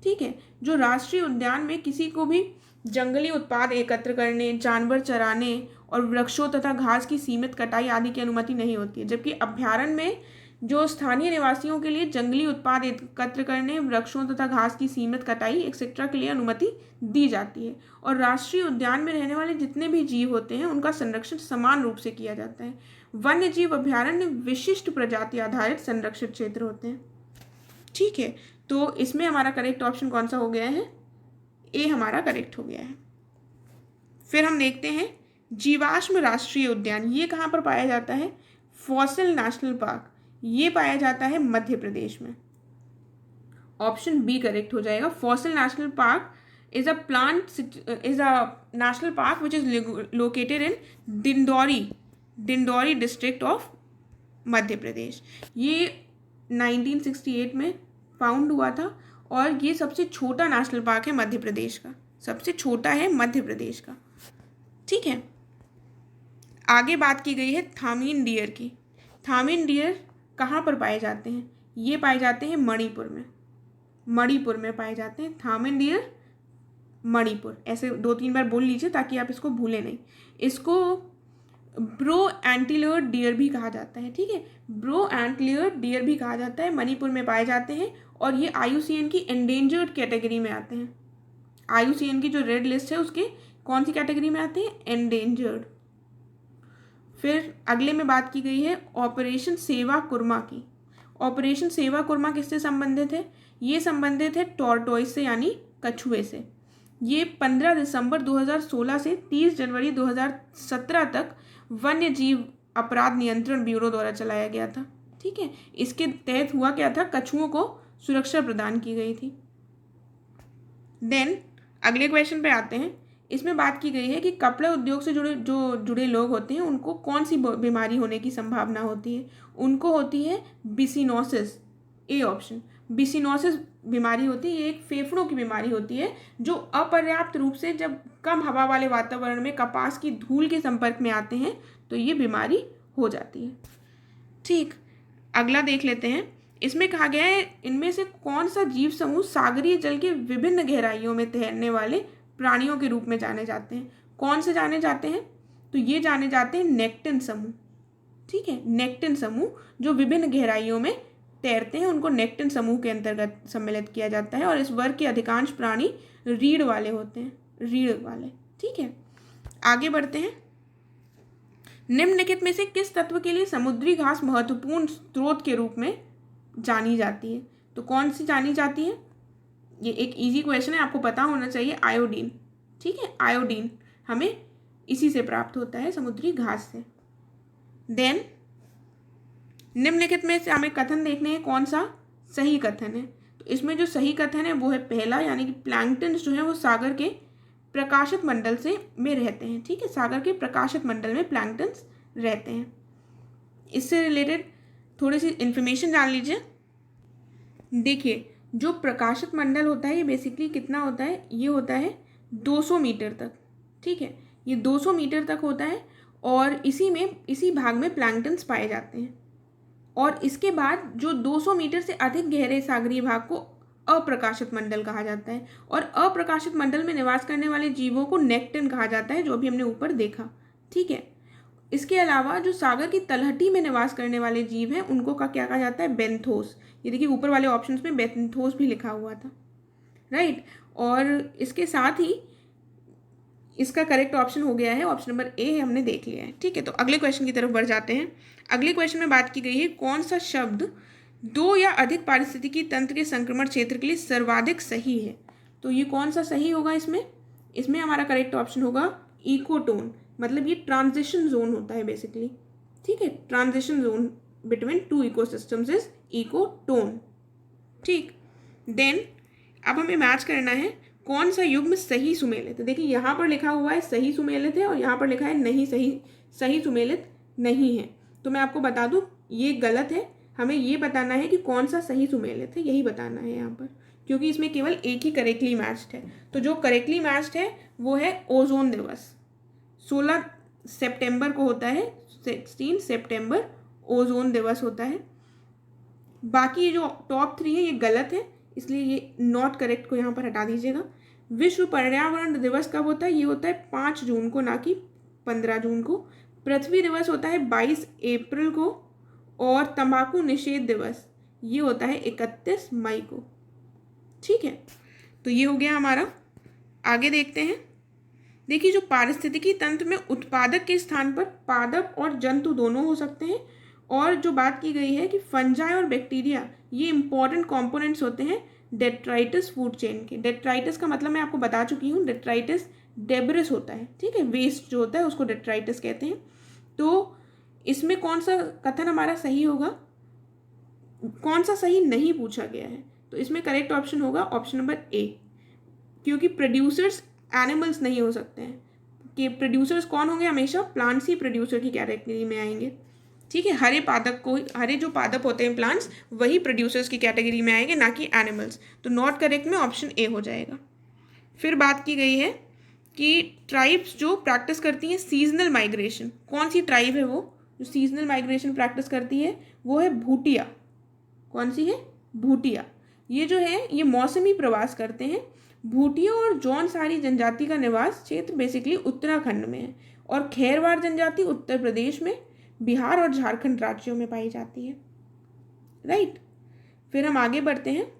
ठीक है, जो राष्ट्रीय उद्यान में किसी को भी जंगली उत्पाद एकत्र करने, जानवर चराने और वृक्षों तथा घास की सीमित कटाई आदि की अनुमति नहीं होती है, जबकि अभ्यारण्य में जो स्थानीय निवासियों के लिए जंगली उत्पाद एकत्र करने, वृक्षों तथा घास की सीमित कटाई एक्सेट्रा के लिए अनुमति दी जाती है। और राष्ट्रीय उद्यान में रहने वाले जितने भी जीव होते हैं उनका संरक्षण समान रूप से किया जाता है। वन्य जीव अभ्यारण्य विशिष्ट प्रजाति आधारित संरक्षित क्षेत्र होते हैं। ठीक है, तो इसमें हमारा करेक्ट ऑप्शन कौन सा हो गया है? ए हमारा करेक्ट हो गया है। फिर हम देखते हैं जीवाश्म राष्ट्रीय उद्यान, ये कहाँ पर पाया जाता है? फॉसिल नेशनल पार्क, ये पाया जाता है मध्य प्रदेश में। ऑप्शन बी करेक्ट हो जाएगा। Fossil national park is a national park which is located in Dindori district of Madhya Pradesh. ये 1968 में फाउंड हुआ था और ये सबसे छोटा नेशनल पार्क है मध्य प्रदेश का, सबसे छोटा है मध्य प्रदेश का। ठीक है, आगे बात की गई है थामीन डियर की। थामीन डियर कहाँ पर पाए जाते हैं? ये पाए जाते हैं मणिपुर में, मणिपुर में पाए जाते हैं थामीन डियर, मणिपुर। ऐसे 2-3 बार बोल लीजिए ताकि आप इसको भूलें नहीं। इसको ब्रो एंटीलियर डियर भी कहा जाता है। ठीक है, ब्रो एंटीलियर डियर भी कहा जाता है, मणिपुर में पाए जाते हैं और ये IUCN की एंडेंजर्ड कैटेगरी में आते हैं। IUCN की जो रेड लिस्ट है उसके कौन सी कैटेगरी में आते हैं? एंडेंजर्ड। फिर अगले में बात की गई है ऑपरेशन सेवा कुरमा की। ऑपरेशन सेवा कुरमा किससे संबंधित है? ये संबंधित है टॉर्टोइस से, यानी कछुए से। ये 15 दिसंबर 2016 से 30 जनवरी 2017 तक वन्य जीव अपराध नियंत्रण ब्यूरो द्वारा चलाया गया था। ठीक है, इसके तहत हुआ क्या था? कछुओं को सुरक्षा प्रदान की गई थी। देन अगले क्वेश्चन पे आते हैं। इसमें बात की गई है कि कपड़े उद्योग से जुड़े लोग होते हैं उनको कौन सी बीमारी होने की संभावना होती है? उनको होती है बिसिनोसिस। ए ऑप्शन, बिसिनोसिस बीमारी होती है। ये एक फेफड़ों की बीमारी होती है जो अपर्याप्त रूप से जब कम हवा वाले वातावरण में कपास की धूल के संपर्क में आते हैं तो ये बीमारी हो जाती है। ठीक, अगला देख लेते हैं। इसमें कहा गया है इनमें से कौन सा जीव समूह सागरीय जल के विभिन्न गहराइयों में तैरने वाले प्राणियों के रूप में जाने जाते हैं? कौन से जाने जाते हैं? तो ये जाने जाते हैं नेक्टिन समूह। ठीक है, नेक्टिन समूह जो विभिन्न गहराइयों में तैरते हैं उनको नेक्टिन समूह के अंतर्गत सम्मिलित किया जाता है। और इस वर्ग के अधिकांश प्राणी रीढ़ वाले होते हैं, रीढ़ वाले। ठीक है, आगे बढ़ते हैं। निम्नलिखित में से किस तत्व के लिए समुद्री घास महत्वपूर्ण स्रोत के रूप में जानी जाती है? तो कौन सी जानी जाती है? ये एक इजी क्वेश्चन है, आपको पता होना चाहिए। आयोडीन। ठीक है, आयोडीन हमें इसी से प्राप्त होता है, समुद्री घास से। देन निम्नलिखित में से हमें कथन देखने हैं कौन सा सही कथन है। तो इसमें जो सही कथन है वो है पहला, यानी कि प्लैंकटन जो है वो सागर के प्रकाशित मंडल में रहते हैं। ठीक है, सागर के प्रकाशित मंडल में प्लैंकटन रहते हैं। इससे रिलेटेड थोड़ी सी इंफॉर्मेशन जान लीजिए। देखिए, जो प्रकाशित मंडल होता है ये बेसिकली कितना होता है? ये होता है 200 मीटर तक। ठीक है, ये 200 मीटर तक होता है और इसी भाग में प्लैंकटन्स पाए जाते हैं। और इसके बाद जो 200 मीटर से अधिक गहरे सागरीय भाग को अप्रकाशित मंडल कहा जाता है। और अप्रकाशित मंडल में निवास करने वाले जीवों को नेक्टिन कहा जाता है, जो भी हमने ऊपर देखा। ठीक है, इसके अलावा जो सागर की तलहटी में निवास करने वाले जीव हैं उनको क्या कहा जाता है? बेंथोस। ये देखिए ऊपर वाले ऑप्शंस में बेंथोस भी लिखा हुआ था, राइट। और इसके साथ ही इसका करेक्ट ऑप्शन हो गया है ऑप्शन नंबर ए, हमने देख लिया है। ठीक है, तो अगले क्वेश्चन की तरफ बढ़ जाते हैं। अगले क्वेश्चन में बात की गई है कौन सा शब्द 2 या अधिक पारिस्थितिकी तंत्र के संक्रमण क्षेत्र के लिए सर्वाधिक सही है। तो ये कौन सा सही होगा इसमें हमारा करेक्ट ऑप्शन होगा इकोटोन। मतलब ये ट्रांजिशन जोन होता है बेसिकली। ठीक है, transition zone between 2 ecosystems is ecotone. ठीक, देन अब हमें मैच करना है कौन सा युग्म सही सुमेलित है। देखिए यहाँ पर लिखा हुआ है सही सुमेलित है और यहाँ पर लिखा है नहीं सही सुमेलित नहीं है। तो मैं आपको बता दूँ ये गलत है। हमें ये बताना है कि कौन सा सही सुमेलित है, यही बताना है यहाँ पर, क्योंकि इसमें केवल एक ही करेक्टली मैच्ड है। तो जो करेक्टली मैच्ड है वो है ओजोन दिवस। 16 सितंबर को होता है, 16 सितंबर ओजोन दिवस होता है। बाकी ये जो टॉप 3 है ये गलत है, इसलिए ये नॉट करेक्ट को यहाँ पर हटा दीजिएगा। विश्व पर्यावरण दिवस कब होता है? ये होता है 5 जून को, ना कि 15 जून को। पृथ्वी दिवस होता है 22 अप्रैल को और तंबाकू निषेध दिवस ये होता है 31 मई को। ठीक है, तो ये हो गया हमारा। आगे देखते हैं। देखिए, जो पारिस्थितिकी तंत्र में उत्पादक के स्थान पर पादप और जंतु दोनों हो सकते हैं। और जो बात की गई है कि फंजाई और बैक्टीरिया ये इंपॉर्टेंट कंपोनेंट्स होते हैं डेट्राइटिस फूड चेन के। डेट्राइटिस का मतलब मैं आपको बता चुकी हूँ, डेट्राइटिस डेब्रिस होता है। ठीक है, वेस्ट जो होता है उसको डेट्राइटिस कहते हैं। तो इसमें कौन सा कथन हमारा सही होगा, कौन सा सही नहीं पूछा गया है। तो इसमें करेक्ट ऑप्शन होगा ऑप्शन नंबर ए, क्योंकि प्रोड्यूसर्स एनिमल्स नहीं हो सकते हैं। कि प्रोड्यूसर्स कौन होंगे? हमेशा प्लांट्स ही प्रोड्यूसर की कैटेगरी में आएंगे। ठीक है, हरे जो पादप होते हैं प्लांट्स वही प्रोड्यूसर्स की कैटेगरी में आएंगे, ना कि एनिमल्स। तो नॉट करेक्ट में ऑप्शन ए हो जाएगा। फिर बात की गई है कि ट्राइब्स जो प्रैक्टिस करती हैं सीजनल माइग्रेशन, कौन सी ट्राइब है वो जो सीजनल माइग्रेशन प्रैक्टिस करती है? वो है भूटिया। कौन सी है? भूटिया। ये जो है ये मौसमी प्रवास करते हैं। भूटिया और जौनसारी जनजाति का निवास क्षेत्र बेसिकली उत्तराखंड में है और खैरवाड़ जनजाति उत्तर प्रदेश में, बिहार और झारखंड राज्यों में पाई जाती है। राइट, फिर हम आगे बढ़ते हैं।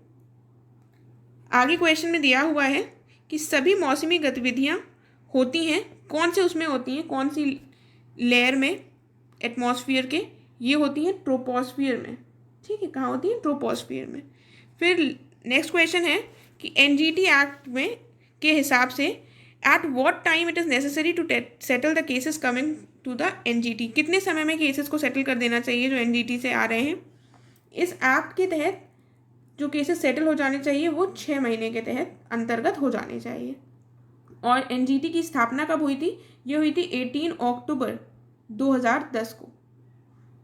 आगे क्वेश्चन में दिया हुआ है कि सभी मौसमी गतिविधियां होती हैं, कौन से उसमें होती हैं, कौन सी लेयर में एटमॉस्फेयर के? ये होती हैं ट्रोपोस्फियर में। ठीक है, कहाँ होती हैं? ट्रोपोस्फियर में। फिर नेक्स्ट क्वेश्चन है कि एनजीटी एक्ट में के हिसाब से at what time it is necessary to settle the cases coming to the NGT. कितने समय में केसेस को सेटल कर देना चाहिए जो एनजीटी से आ रहे हैं? इस एक्ट के तहत जो केसेस सेटल हो जाने चाहिए वो 6 महीने के तहत अंतर्गत हो जाने चाहिए। और एनजीटी की स्थापना कब हुई थी? ये हुई थी 18 अक्टूबर 2010 को।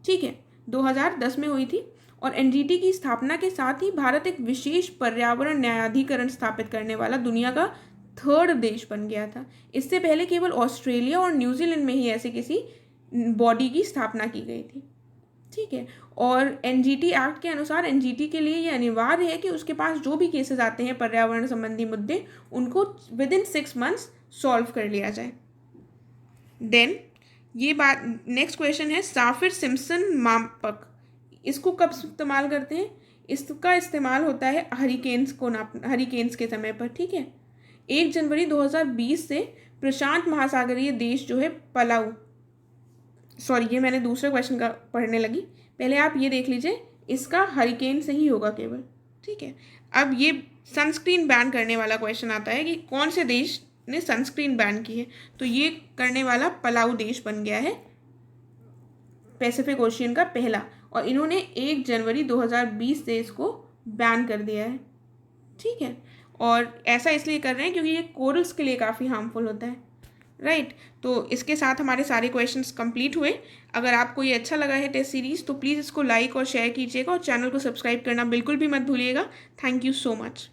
ठीक है, 2010 में हुई थी। और एनजीटी की स्थापना के साथ ही भारत एक विशेष पर्यावरण न्यायाधिकरण स्थापित करने वाला दुनिया का 3rd देश बन गया था। इससे पहले केवल ऑस्ट्रेलिया और न्यूजीलैंड में ही ऐसे किसी बॉडी की स्थापना की गई थी। ठीक है, और एनजीटी एक्ट के अनुसार एनजीटी के लिए ये अनिवार्य है कि उसके पास जो भी केसेस आते हैं पर्यावरण संबंधी मुद्दे, उनको विदिन 6 मंथ्स सॉल्व कर लिया जाए। देन ये बात, नेक्स्ट क्वेश्चन है साफिर सिम्पसन मापक, इसको कब इस्तेमाल करते हैं? इसका इस्तेमाल होता है हरिकेन्स के समय पर। ठीक है, 1 जनवरी 2020 से प्रशांत महासागरीय देश जो है पलाऊ, सॉरी ये मैंने दूसरे क्वेश्चन का पढ़ने लगी, पहले आप ये देख लीजिए, इसका हरिकेन से ही होगा केवल। ठीक है, अब ये सनस्क्रीन बैन करने वाला क्वेश्चन आता है कि कौन से देश ने सनस्क्रीन बैन की है। तो ये करने वाला पलाऊ देश बन गया है, पैसिफिक ओशियन का पहला, और इन्होंने 1 जनवरी 2020 से इसको बैन कर दिया है। ठीक है, और ऐसा इसलिए कर रहे हैं क्योंकि ये कोरल्स के लिए काफ़ी हार्मफुल होता है। राइट, तो इसके साथ हमारे सारे क्वेश्चंस कंप्लीट हुए। अगर आपको ये अच्छा लगा है टेस्ट सीरीज़ तो प्लीज़ इसको लाइक और शेयर कीजिएगा और चैनल को सब्सक्राइब करना बिल्कुल भी मत भूलिएगा। Thank you so much.